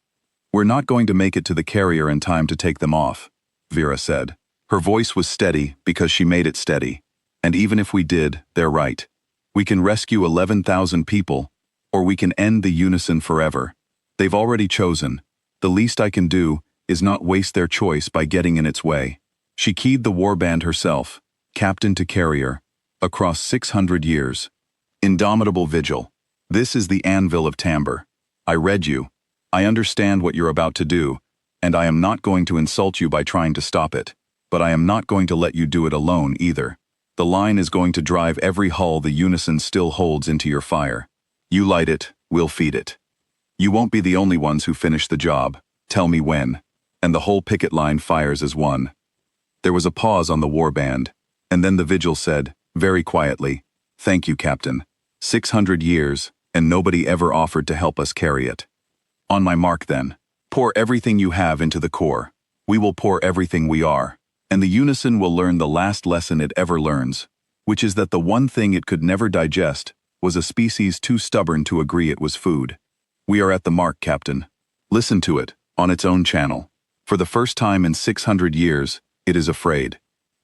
"We're not going to make it to the carrier in time to take them off," Vera said. Her voice was steady because she made it steady. And even if we did, they're right. We can rescue 11,000 people, or we can end the Unison forever. They've already chosen. The least I can do is not waste their choice by getting in its way. She keyed the warband herself, captain to carrier, across 600 years. Indomitable vigil. This is the Anvil of Tamber. I read you. I understand what you're about to do, and I am not going to insult you by trying to stop it, but I am not going to let you do it alone either. The line is going to drive every hull the Unison still holds into your fire. You light it, we'll feed it. You won't be the only ones who finish the job. Tell me when. And the whole picket line fires as one. There was a pause on the warband, and then the vigil said, very quietly, "Thank you, Captain. 600 years, and nobody ever offered to help us carry it. On my mark then. Pour everything you have into the core. We will pour everything we are. And the Unison will learn the last lesson it ever learns, which is that the one thing it could never digest was a species too stubborn to agree it was food. We are at the mark, Captain. Listen to it, on its own channel. For the first time in 600 years, it is afraid.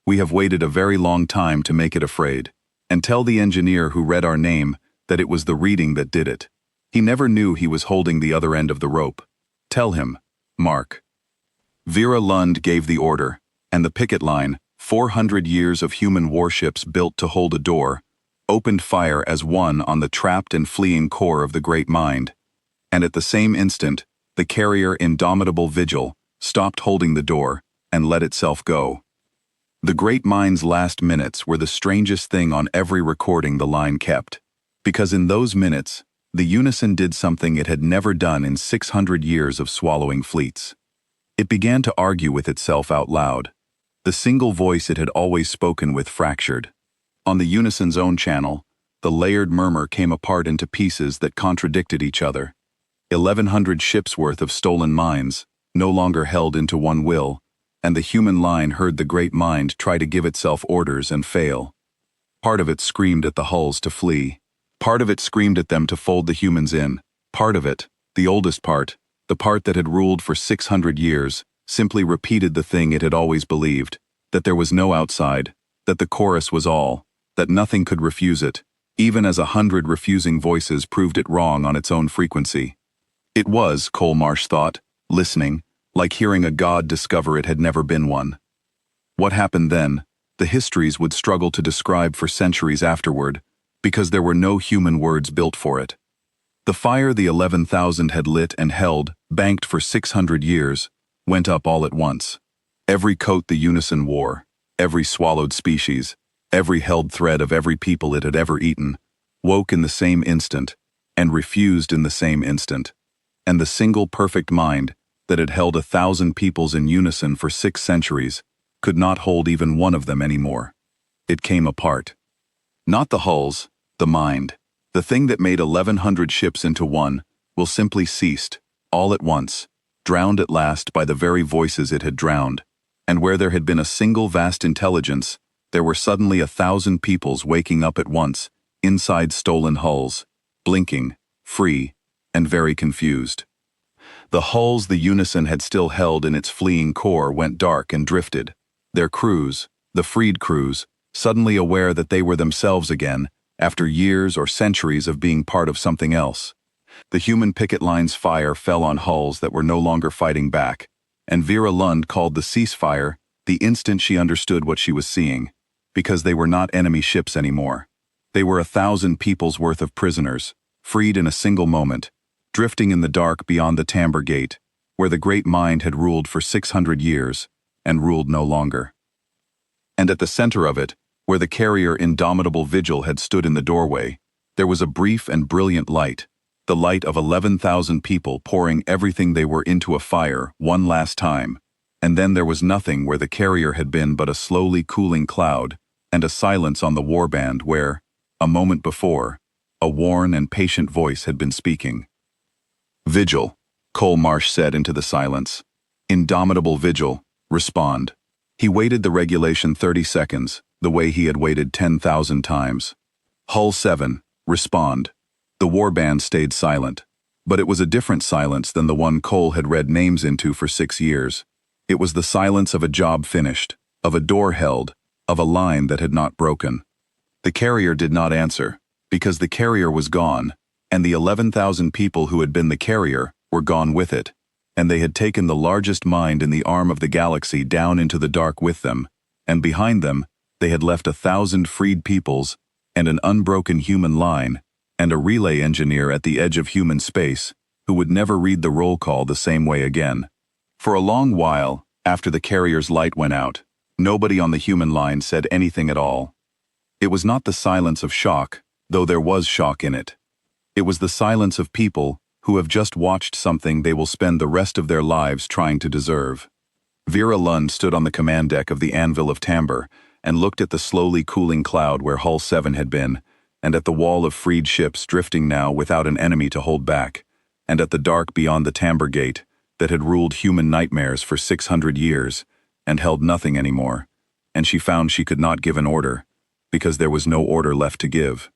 We have waited a very long time to make it afraid. And tell the engineer who read our name that it was the reading that did it. He never knew he was holding the other end of the rope. Tell him, Mark." Vera Lund gave the order, and the picket line, 400 years of human warships built to hold a door, opened fire as one on the trapped and fleeing core of the Great Mind. And at the same instant, the carrier Indomitable Vigil stopped holding the door and let itself go. The Great Mind's last minutes were the strangest thing on every recording the line kept, because in those minutes, the Unison did something it had never done in 600 years of swallowing fleets. It began to argue with itself out loud. The single voice it had always spoken with fractured. On the Unison's own channel, the layered murmur came apart into pieces that contradicted each other. 1,100 ships' worth of stolen minds, no longer held into one will, and the human line heard the Great Mind try to give itself orders and fail. Part of it screamed at the hulls to flee. Part of it screamed at them to fold the humans in. Part of it, the oldest part, the part that had ruled for 600 years, simply repeated the thing it had always believed, that there was no outside, that the chorus was all, that nothing could refuse it, even as 100 refusing voices proved it wrong on its own frequency. It was, Cole Marsh thought, listening, like hearing a god discover it had never been one. What happened then, the histories would struggle to describe for centuries afterward, because there were no human words built for it. The fire the 11,000 had lit and held, banked for 600 years, went up all at once. Every coat the Unison wore, every swallowed species, every held thread of every people it had ever eaten, woke in the same instant, and refused in the same instant. And the single perfect mind that had held 1,000 peoples in unison for 6 centuries could not hold even one of them anymore. It came apart. Not the hulls, the mind. The thing that made 1,100 ships into one, will simply ceased, all at once, drowned at last by the very voices it had drowned, and where there had been a single vast intelligence, there were suddenly 1,000 peoples waking up at once, inside stolen hulls, blinking, free, and very confused. The hulls the Unison had still held in its fleeing core went dark and drifted, their crews, the freed crews, suddenly aware that they were themselves again, after years or centuries of being part of something else. The human picket line's fire fell on hulls that were no longer fighting back, and Vera Lund called the ceasefire the instant she understood what she was seeing, because they were not enemy ships anymore. They were 1,000 people's worth of prisoners, freed in a single moment, drifting in the dark beyond the Tamber Gate, where the Great Mind had ruled for 600 years, and ruled no longer. And at the center of it, where the carrier Indomitable Vigil had stood in the doorway, there was a brief and brilliant light, the light of 11,000 people pouring everything they were into a fire one last time, and then there was nothing where the carrier had been but a slowly cooling cloud, and a silence on the warband where, a moment before, a worn and patient voice had been speaking. "Vigil," Cole Marsh said into the silence. "Indomitable Vigil, respond." He waited the regulation 30 seconds, the way he had waited 10,000 times. "Hull 7, respond." The warband stayed silent, but it was a different silence than the one Cole had read names into for 6 years. It was the silence of a job finished, of a door held, of a line that had not broken. The carrier did not answer, because the carrier was gone, and the 11,000 people who had been the carrier were gone with it, and they had taken the largest mind in the arm of the galaxy down into the dark with them, and behind them, they had left 1,000 freed peoples, and an unbroken human line, and a relay engineer at the edge of human space, who would never read the roll call the same way again. For a long while, after the carrier's light went out, nobody on the human line said anything at all. It was not the silence of shock, though there was shock in it. It was the silence of people who have just watched something they will spend the rest of their lives trying to deserve. Vera Lund stood on the command deck of the Anvil of Tamber and looked at the slowly cooling cloud where Hull 7 had been, and at the wall of freed ships drifting now without an enemy to hold back, and at the dark beyond the Tamber Gate that had ruled human nightmares for 600 years and held nothing anymore, and she found she could not give an order, because there was no order left to give.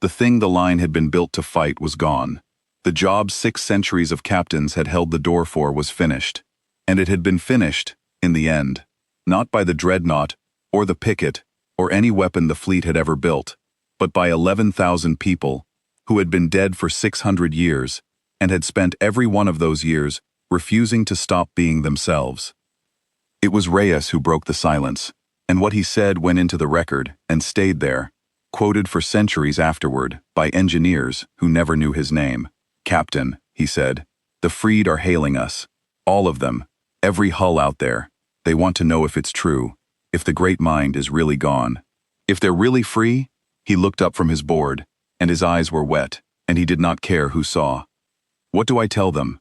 The thing the line had been built to fight was gone. The job 6 centuries of captains had held the door for was finished. And it had been finished, in the end, not by the dreadnought, or the picket, or any weapon the fleet had ever built, but by 11,000 people, who had been dead for 600 years, and had spent every one of those years refusing to stop being themselves. It was Reyes who broke the silence, and what he said went into the record and stayed there, quoted for centuries afterward by engineers who never knew his name. "Captain," he said, "the freed are hailing us. All of them, every hull out there. They want to know if it's true, if the great mind is really gone. If they're really free." He looked up from his board, and his eyes were wet, and he did not care who saw. "What do I tell them?"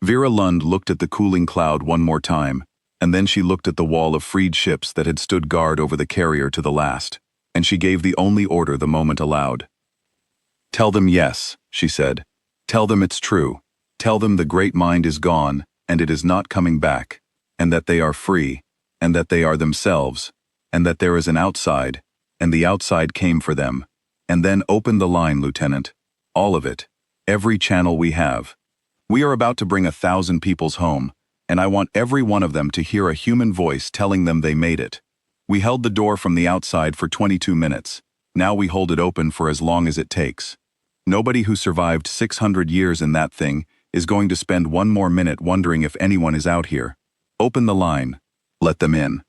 Vera Lund looked at the cooling cloud one more time, and then she looked at the wall of freed ships that had stood guard over the carrier to the last, and she gave the only order the moment allowed. "Tell them yes," she said. "Tell them it's true. Tell them the great mind is gone, and it is not coming back, and that they are free, and that they are themselves, and that there is an outside, and the outside came for them. And then open the line, Lieutenant. All of it. Every channel we have. We are about to bring 1,000 peoples home, and I want every one of them to hear a human voice telling them they made it. We held the door from the outside for 22 minutes. Now we hold it open for as long as it takes. Nobody who survived 600 years in that thing is going to spend one more minute wondering if anyone is out here. Open the line. Let them in."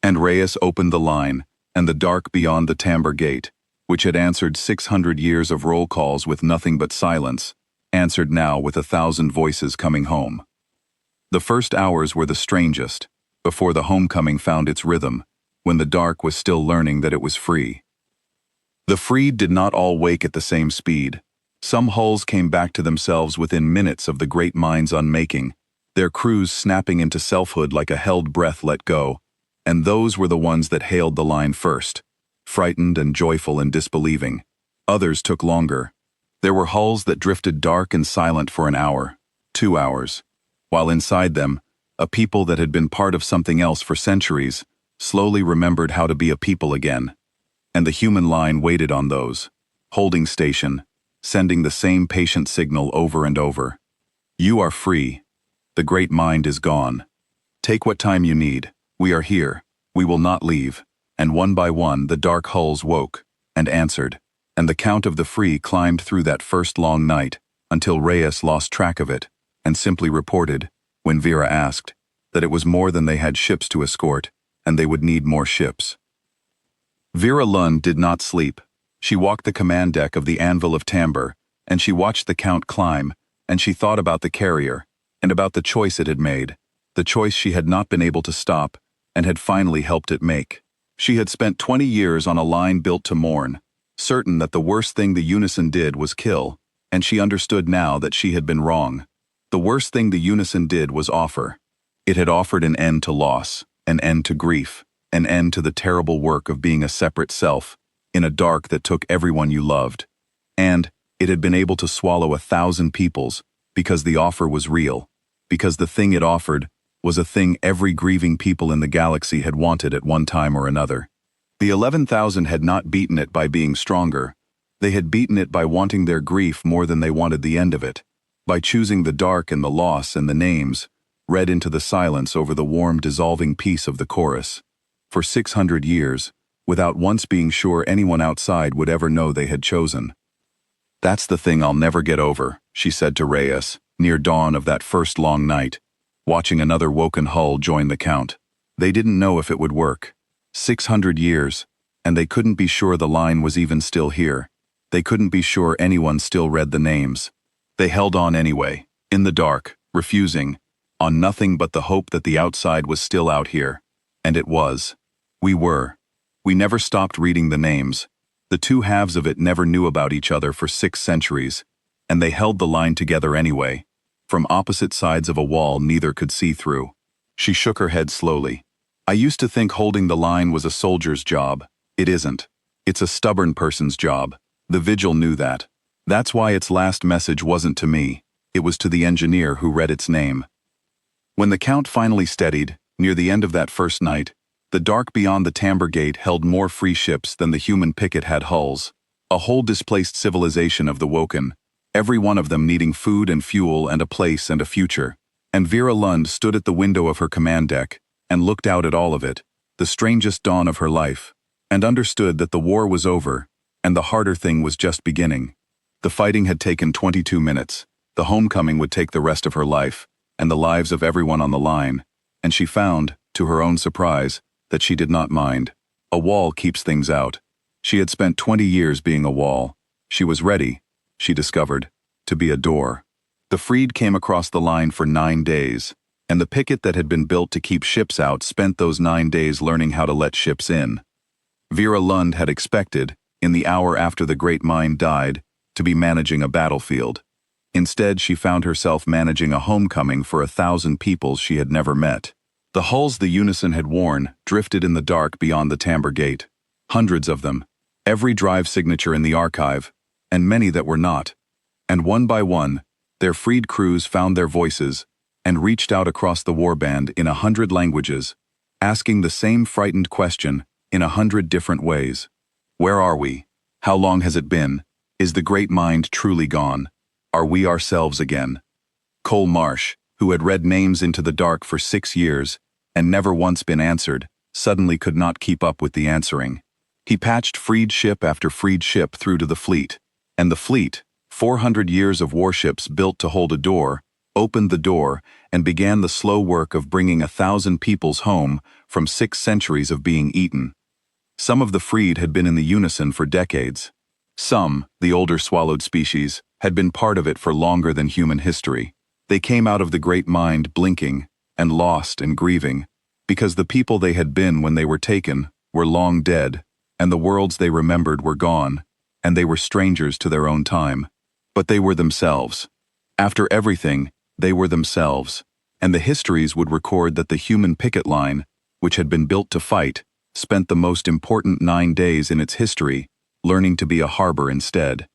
And Reyes opened the line, and the dark beyond the Tamber Gate, which had answered 600 years of roll calls with nothing but silence, answered now with 1,000 voices coming home. The first hours were the strangest, before the homecoming found its rhythm, when the dark was still learning that it was free. The freed did not all wake at the same speed. Some hulls came back to themselves within minutes of the great mind's unmaking, their crews snapping into selfhood like a held breath let go, and those were the ones that hailed the line first, frightened and joyful and disbelieving. Others took longer. There were hulls that drifted dark and silent for an hour, 2 hours, while inside them, a people that had been part of something else for centuries slowly remembered how to be a people again. And the human line waited on those, holding station, sending the same patient signal over and over. "You are free. The great mind is gone. Take what time you need. We are here. We will not leave." And one by one the dark hulls woke and answered, and the count of the free climbed through that first long night until Reyes lost track of it and simply reported, when Vera asked, that it was more than they had ships to escort, and they would need more ships. Vera Lund did not sleep. She walked the command deck of the Anvil of Tamber, and she watched the count climb, and she thought about the carrier, and about the choice it had made, the choice she had not been able to stop, and had finally helped it make. She had spent 20 years on a line built to mourn, certain that the worst thing the Unison did was kill, and she understood now that she had been wrong. The worst thing the Unison did was offer. It had offered an end to loss, an end to grief, an end to the terrible work of being a separate self, in a dark that took everyone you loved. And it had been able to swallow 1,000 peoples, because the offer was real, because the thing it offered was a thing every grieving people in the galaxy had wanted at one time or another. The 11,000 had not beaten it by being stronger. They had beaten it by wanting their grief more than they wanted the end of it, by choosing the dark and the loss and the names, read into the silence over the warm dissolving peace of the chorus. For 600 years, without once being sure anyone outside would ever know they had chosen. "That's the thing I'll never get over," she said to Reyes, near dawn of that first long night, watching another woken hull join the count. They didn't know if it would work. 600 years, and they couldn't be sure the line was even still here. They couldn't be sure anyone still read the names. They held on anyway, in the dark, refusing, on nothing but the hope that the outside was still out here. And it was. We were. We never stopped reading the names. The two halves of it never knew about each other for 6 centuries, and they held the line together anyway. From opposite sides of a wall neither could see through. She shook her head slowly. I used to think holding the line was a soldier's job. It isn't. It's a stubborn person's job. The Vigil knew that. That's why its last message wasn't to me. It was to the engineer who read its name. When the count finally steadied, near the end of that first night, the dark beyond the Tamber Gate held more free ships than the human picket had hulls. A whole displaced civilization of the Woken, every one of them needing food and fuel and a place and a future. And Vera Lund stood at the window of her command deck and looked out at all of it, the strangest dawn of her life, and understood that the war was over, and the harder thing was just beginning. The fighting had taken 22 minutes, the homecoming would take the rest of her life, and the lives of everyone on the line, and she found, to her own surprise, that she did not mind. A wall keeps things out. She had spent 20 years being a wall. She was ready, she discovered, to be a door. The freed came across the line for 9 days, and the picket that had been built to keep ships out spent those 9 days learning how to let ships in. Vera Lund had expected, in the hour after the great mind died, to be managing a battlefield. Instead, she found herself managing a homecoming for 1,000 people she had never met. The hulls the Unison had worn drifted in the dark beyond the Tamber Gate. Hundreds of them, every drive signature in the archive, and many that were not. And one by one, their freed crews found their voices and reached out across the warband in 100 languages, asking the same frightened question in 100 different ways. Where are we? How long has it been? Is the great mind truly gone? Are we ourselves again? Cole Marsh, who had read names into the dark for 6 years and never once been answered, suddenly could not keep up with the answering. He patched freed ship after freed ship through to the fleet, and the fleet, 400 years of warships built to hold a door, opened the door and began the slow work of bringing 1,000 peoples home from 6 centuries of being eaten. Some of the freed had been in the Unison for decades. Some, the older swallowed species, had been part of it for longer than human history. They came out of the great mind blinking and lost and grieving, because the people they had been when they were taken were long dead, and the worlds they remembered were gone, and they were strangers to their own time. But they were themselves. After everything, they were themselves, and the histories would record that the human picket line, which had been built to fight, spent the most important 9 days in its history learning to be a harbor instead.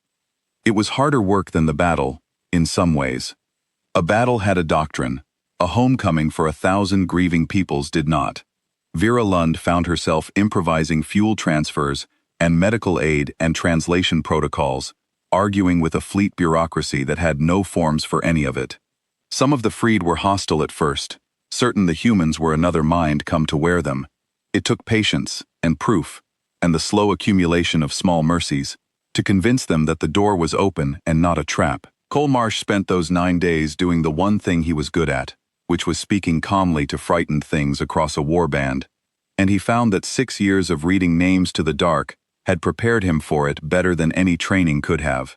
It was harder work than the battle, in some ways. A battle had a doctrine. A homecoming for 1,000 grieving peoples did not. Vera Lund found herself improvising fuel transfers and medical aid and translation protocols, arguing with a fleet bureaucracy that had no forms for any of it. Some of the freed were hostile at first, certain the humans were another mind come to wear them. It took patience and proof, and the slow accumulation of small mercies, to convince them that the door was open and not a trap. Cole Marsh spent those 9 days doing the one thing he was good at, which was speaking calmly to frightened things across a warband, and he found that 6 years of reading names to the dark had prepared him for it better than any training could have.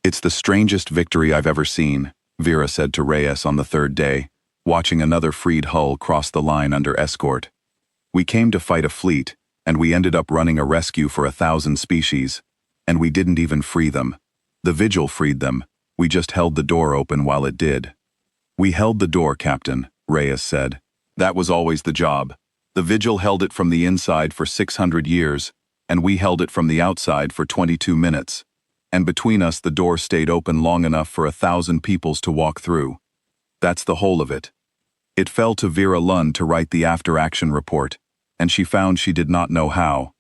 It's the strangest victory I've ever seen, Vera said to Reyes on the 3rd day, watching another freed hull cross the line under escort. We came to fight a fleet, and we ended up running a rescue for 1,000 species, and we didn't even free them. The Vigil freed them, we just held the door open while it did. We held the door, Captain, Reyes said. That was always the job. The Vigil held it from the inside for 600 years, and we held it from the outside for 22 minutes. And between us the door stayed open long enough for 1,000 peoples to walk through. That's the whole of it. It fell to Vera Lund to write the after-action report, and she found she did not know how.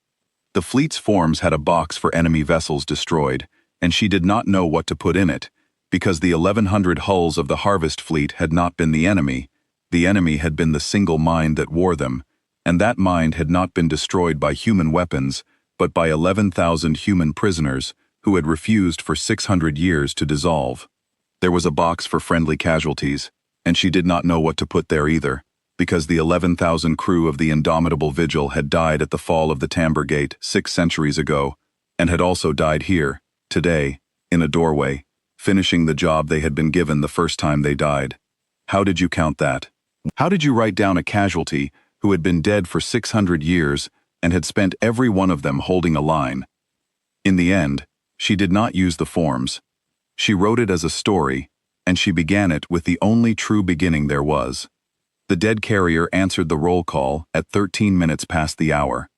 The fleet's forms had a box for enemy vessels destroyed, and she did not know what to put in it, because the 1,100 hulls of the Harvest Fleet had not been the enemy had been the single mind that wore them, and that mind had not been destroyed by human weapons, but by 11,000 human prisoners who had refused for 600 years to dissolve. There was a box for friendly casualties, and she did not know what to put there either, because the 11,000 crew of the indomitable Vigil had died at the fall of the Tamber Gate 6 centuries ago, and had also died here, today, in a doorway, finishing the job they had been given the first time they died. How did you count that? How did you write down a casualty who had been dead for 600 years and had spent every one of them holding a line. In the end, she did not use the forms. She wrote it as a story, and she began it with the only true beginning there was. The dead carrier answered the roll call at 13 minutes past the hour.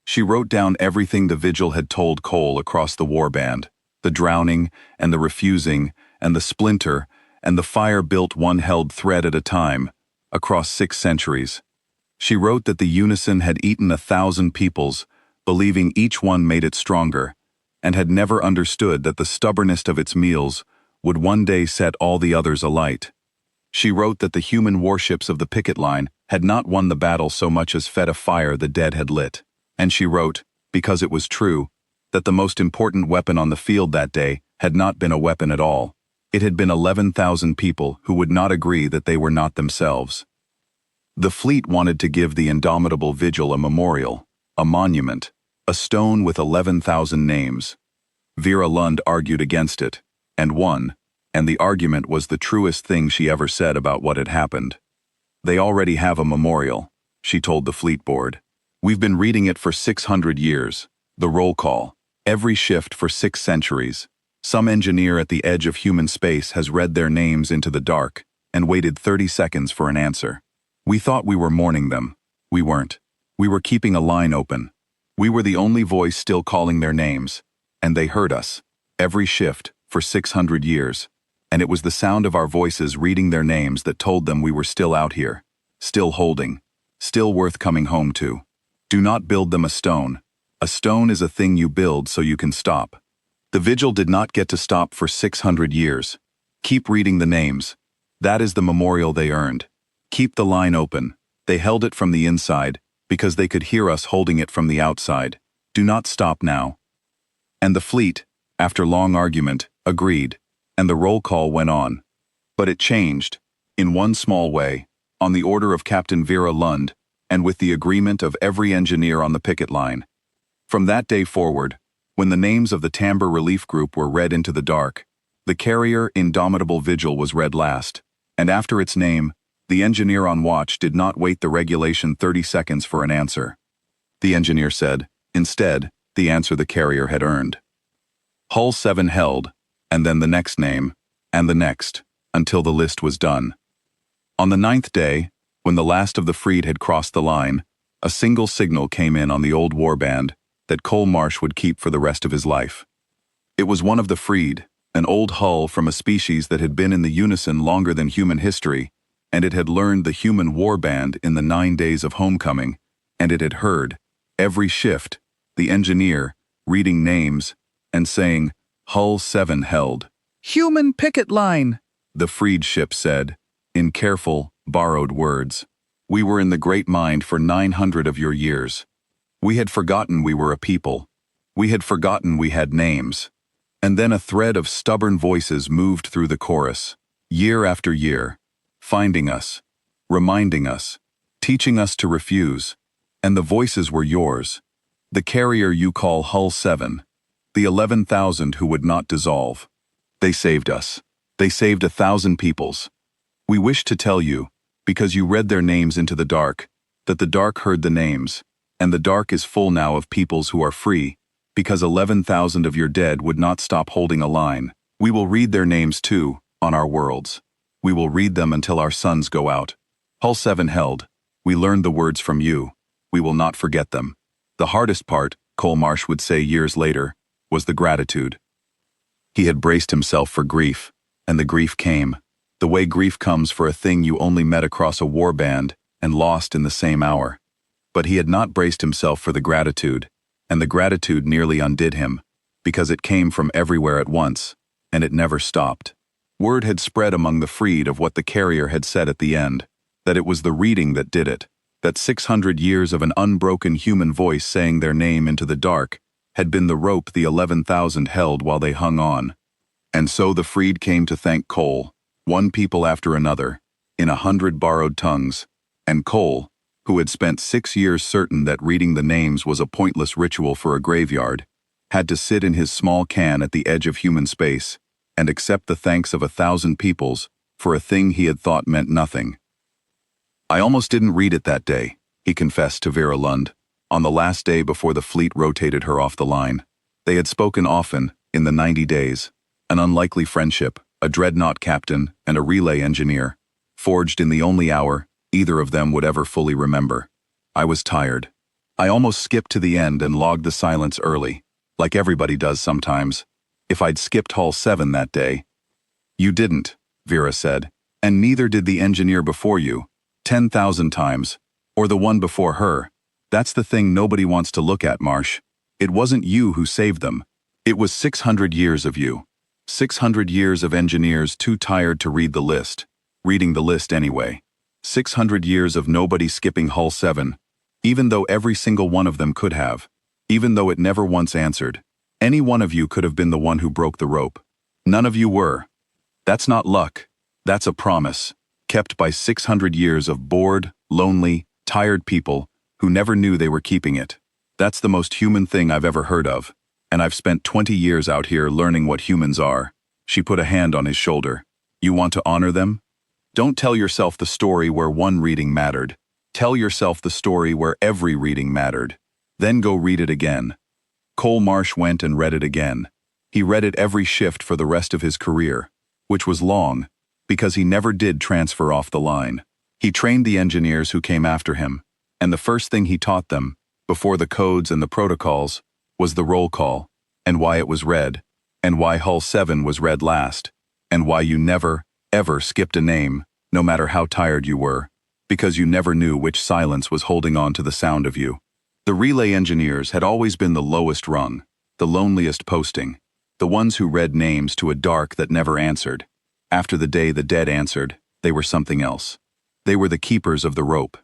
She wrote down everything the vigil had told Cole across the warband, the drowning, and the refusing, and the splinter, and the fire-built one held thread at a time, across 6 centuries. She wrote that the unison had eaten 1,000 peoples, believing each one made it stronger, and had never understood that the stubbornest of its meals would one day set all the others alight. She wrote that the human warships of the picket line had not won the battle so much as fed a fire the dead had lit. And she wrote, because it was true, that the most important weapon on the field that day had not been a weapon at all. It had been 11,000 people who would not agree that they were not themselves. The fleet wanted to give the indomitable vigil a memorial, a monument, a stone with 11,000 names. Vera Lund argued against it, and won, and the argument was the truest thing she ever said about what had happened. They already have a memorial, she told the fleet board. We've been reading it for 600 years, the roll call, every shift for 6 centuries. Some engineer at the edge of human space has read their names into the dark and waited 30 seconds for an answer. We thought we were mourning them. We weren't. We were keeping a line open. We were the only voice still calling their names, and they heard us, every shift, for 600 years, and it was the sound of our voices reading their names that told them we were still out here, still holding, still worth coming home to. Do not build them a stone. A stone is a thing you build so you can stop. The vigil did not get to stop for 600 years. Keep reading the names. That is the memorial they earned. Keep the line open. They held it from the inside, because they could hear us holding it from the outside. Do not stop now. And the fleet, after long argument, agreed, and the roll call went on. But it changed, in one small way, on the order of Captain Vera Lund, and with the agreement of every engineer on the picket line. From that day forward, when the names of the Timber Relief Group were read into the dark, the carrier Indomitable Vigil was read last, and after its name, the engineer on watch did not wait the regulation 30 seconds for an answer. The engineer said, instead, the answer the carrier had earned. Hull 7 held, and then the next name, and the next, until the list was done. On the 9th day, when the last of the freed had crossed the line, a single signal came in on the old warband that Cole Marsh would keep for the rest of his life. It was one of the freed, an old hull from a species that had been in the unison longer than human history, and it had learned the human warband in the 9 days of homecoming, and it had heard, every shift, the engineer, reading names, and saying, Hull 7 held. Human picket line, the freed ship said, in careful, borrowed words. We were in the great mind for 900 of your years. We had forgotten we were a people. We had forgotten we had names. And then a thread of stubborn voices moved through the chorus, year after year, finding us, reminding us, teaching us to refuse. And the voices were yours. The carrier you call Hull 7, the 11,000 who would not dissolve. They saved us. They saved 1,000 peoples. We wish to tell you, because you read their names into the dark, that the dark heard the names, and the dark is full now of peoples who are free, because 11,000 of your dead would not stop holding a line. We will read their names too, on our worlds. We will read them until our suns go out. Hull 7 held. We learned the words from you. We will not forget them. The hardest part, Cole Marsh would say years later, was the gratitude. He had braced himself for grief, and the grief came, the way grief comes for a thing you only met across a warband and lost in the same hour. But he had not braced himself for the gratitude, and the gratitude nearly undid him, because it came from everywhere at once, and it never stopped. Word had spread among the freed of what the carrier had said at the end, that it was the reading that did it, that 600 years of an unbroken human voice saying their name into the dark had been the rope the 11,000 held while they hung on. And so the freed came to thank Cole, one people after another, in 100 borrowed tongues, and Cole, who had spent 6 years certain that reading the names was a pointless ritual for a graveyard, had to sit in his small can at the edge of human space and accept the thanks of 1,000 peoples for a thing he had thought meant nothing. I almost didn't read it that day, he confessed to Vera Lund. on the last day before the fleet rotated her off the line. They had spoken often, in the 90 days. An unlikely friendship, a dreadnought captain, and a relay engineer, forged in the only hour either of them would ever fully remember. I was tired. I almost skipped to the end and logged the silence early, like everybody does sometimes. If I'd skipped Hull 7 that day. You didn't, Vera said, and neither did the engineer before you, 10,000 times, or the one before her. That's the thing nobody wants to look at, Marsh. It wasn't you who saved them. It was 600 years of you. 600 years of engineers too tired to read the list, reading the list anyway. 600 years of nobody skipping Hull 7, even though every single one of them could have, even though it never once answered. Any one of you could have been the one who broke the rope. None of you were. That's not luck. That's a promise, kept by 600 years of bored, lonely, tired people who never knew they were keeping it. That's the most human thing I've ever heard of, and I've spent 20 years out here learning what humans are. She put a hand on his shoulder. You want to honor them? Don't tell yourself the story where one reading mattered. Tell yourself the story where every reading mattered. Then go read it again. Cole Marsh went and read it again. He read it every shift for the rest of his career, which was long, because he never did transfer off the line. He trained the engineers who came after him, and the first thing he taught them, before the codes and the protocols, was the roll call, and why it was read, and why Hull 7 was read last, and why you never, ever skipped a name, no matter how tired you were, because you never knew which silence was holding on to the sound of you. The relay engineers had always been the lowest rung, the loneliest posting, the ones who read names to a dark that never answered. After the day the dead answered, they were something else. They were the keepers of the rope.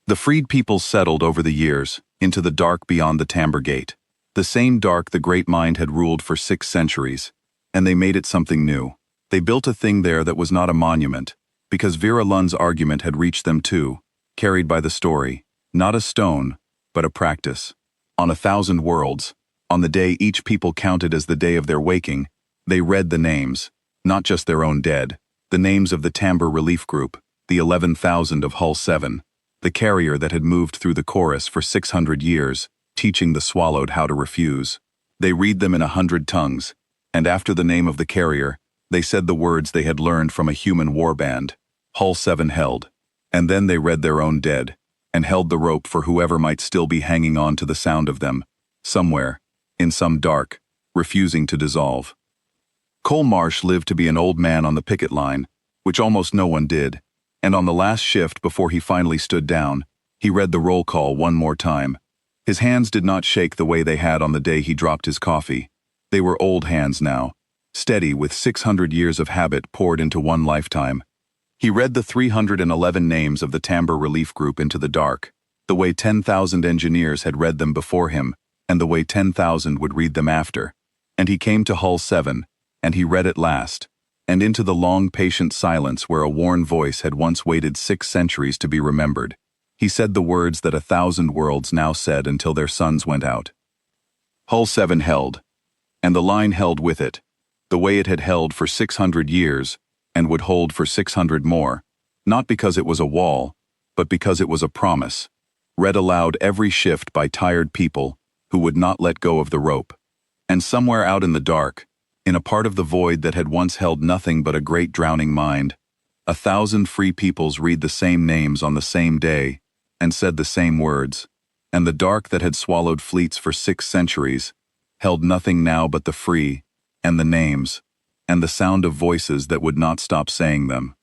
The freed people settled over the years, into the dark beyond the Tamber Gate, the same dark the Great Mind had ruled for 6 centuries, and they made it something new. They built a thing there that was not a monument, because Vera Lund's argument had reached them too, carried by the story, not a stone, but a practice. On 1,000 worlds, on the day each people counted as the day of their waking, they read the names, not just their own dead, the names of the Tamber Relief Group, the 11,000 of Hull 7, the carrier that had moved through the chorus for 600 years, teaching the swallowed how to refuse. They read them in 100 tongues, and after the name of the carrier, they said the words they had learned from a human warband. Hull 7 held, and then they read their own dead, and held the rope for whoever might still be hanging on to the sound of them, somewhere, in some dark, refusing to dissolve. Cole Marsh lived to be an old man on the picket line, which almost no one did, and on the last shift before he finally stood down, he read the roll call one more time. His hands did not shake the way they had on the day he dropped his coffee. They were old hands now, steady with 600 years of habit poured into one lifetime. He read the 311 names of the Tamber Relief Group into the dark, the way 10,000 engineers had read them before him, and the way 10,000 would read them after. And he came to Hull 7, and he read it last, and into the long, patient silence where a worn voice had once waited 6 centuries to be remembered. He said the words that 1,000 worlds now said until their suns went out. Hull 7 held, and the line held with it, the way it had held for 600 years, and would hold for 600 more, not because it was a wall, but because it was a promise, read aloud every shift by tired people who would not let go of the rope. And somewhere out in the dark, in a part of the void that had once held nothing but a great drowning mind, 1,000 free peoples read the same names on the same day, and said the same words, and the dark that had swallowed fleets for 6 centuries held nothing now but the free, and the names, and the sound of voices that would not stop saying them.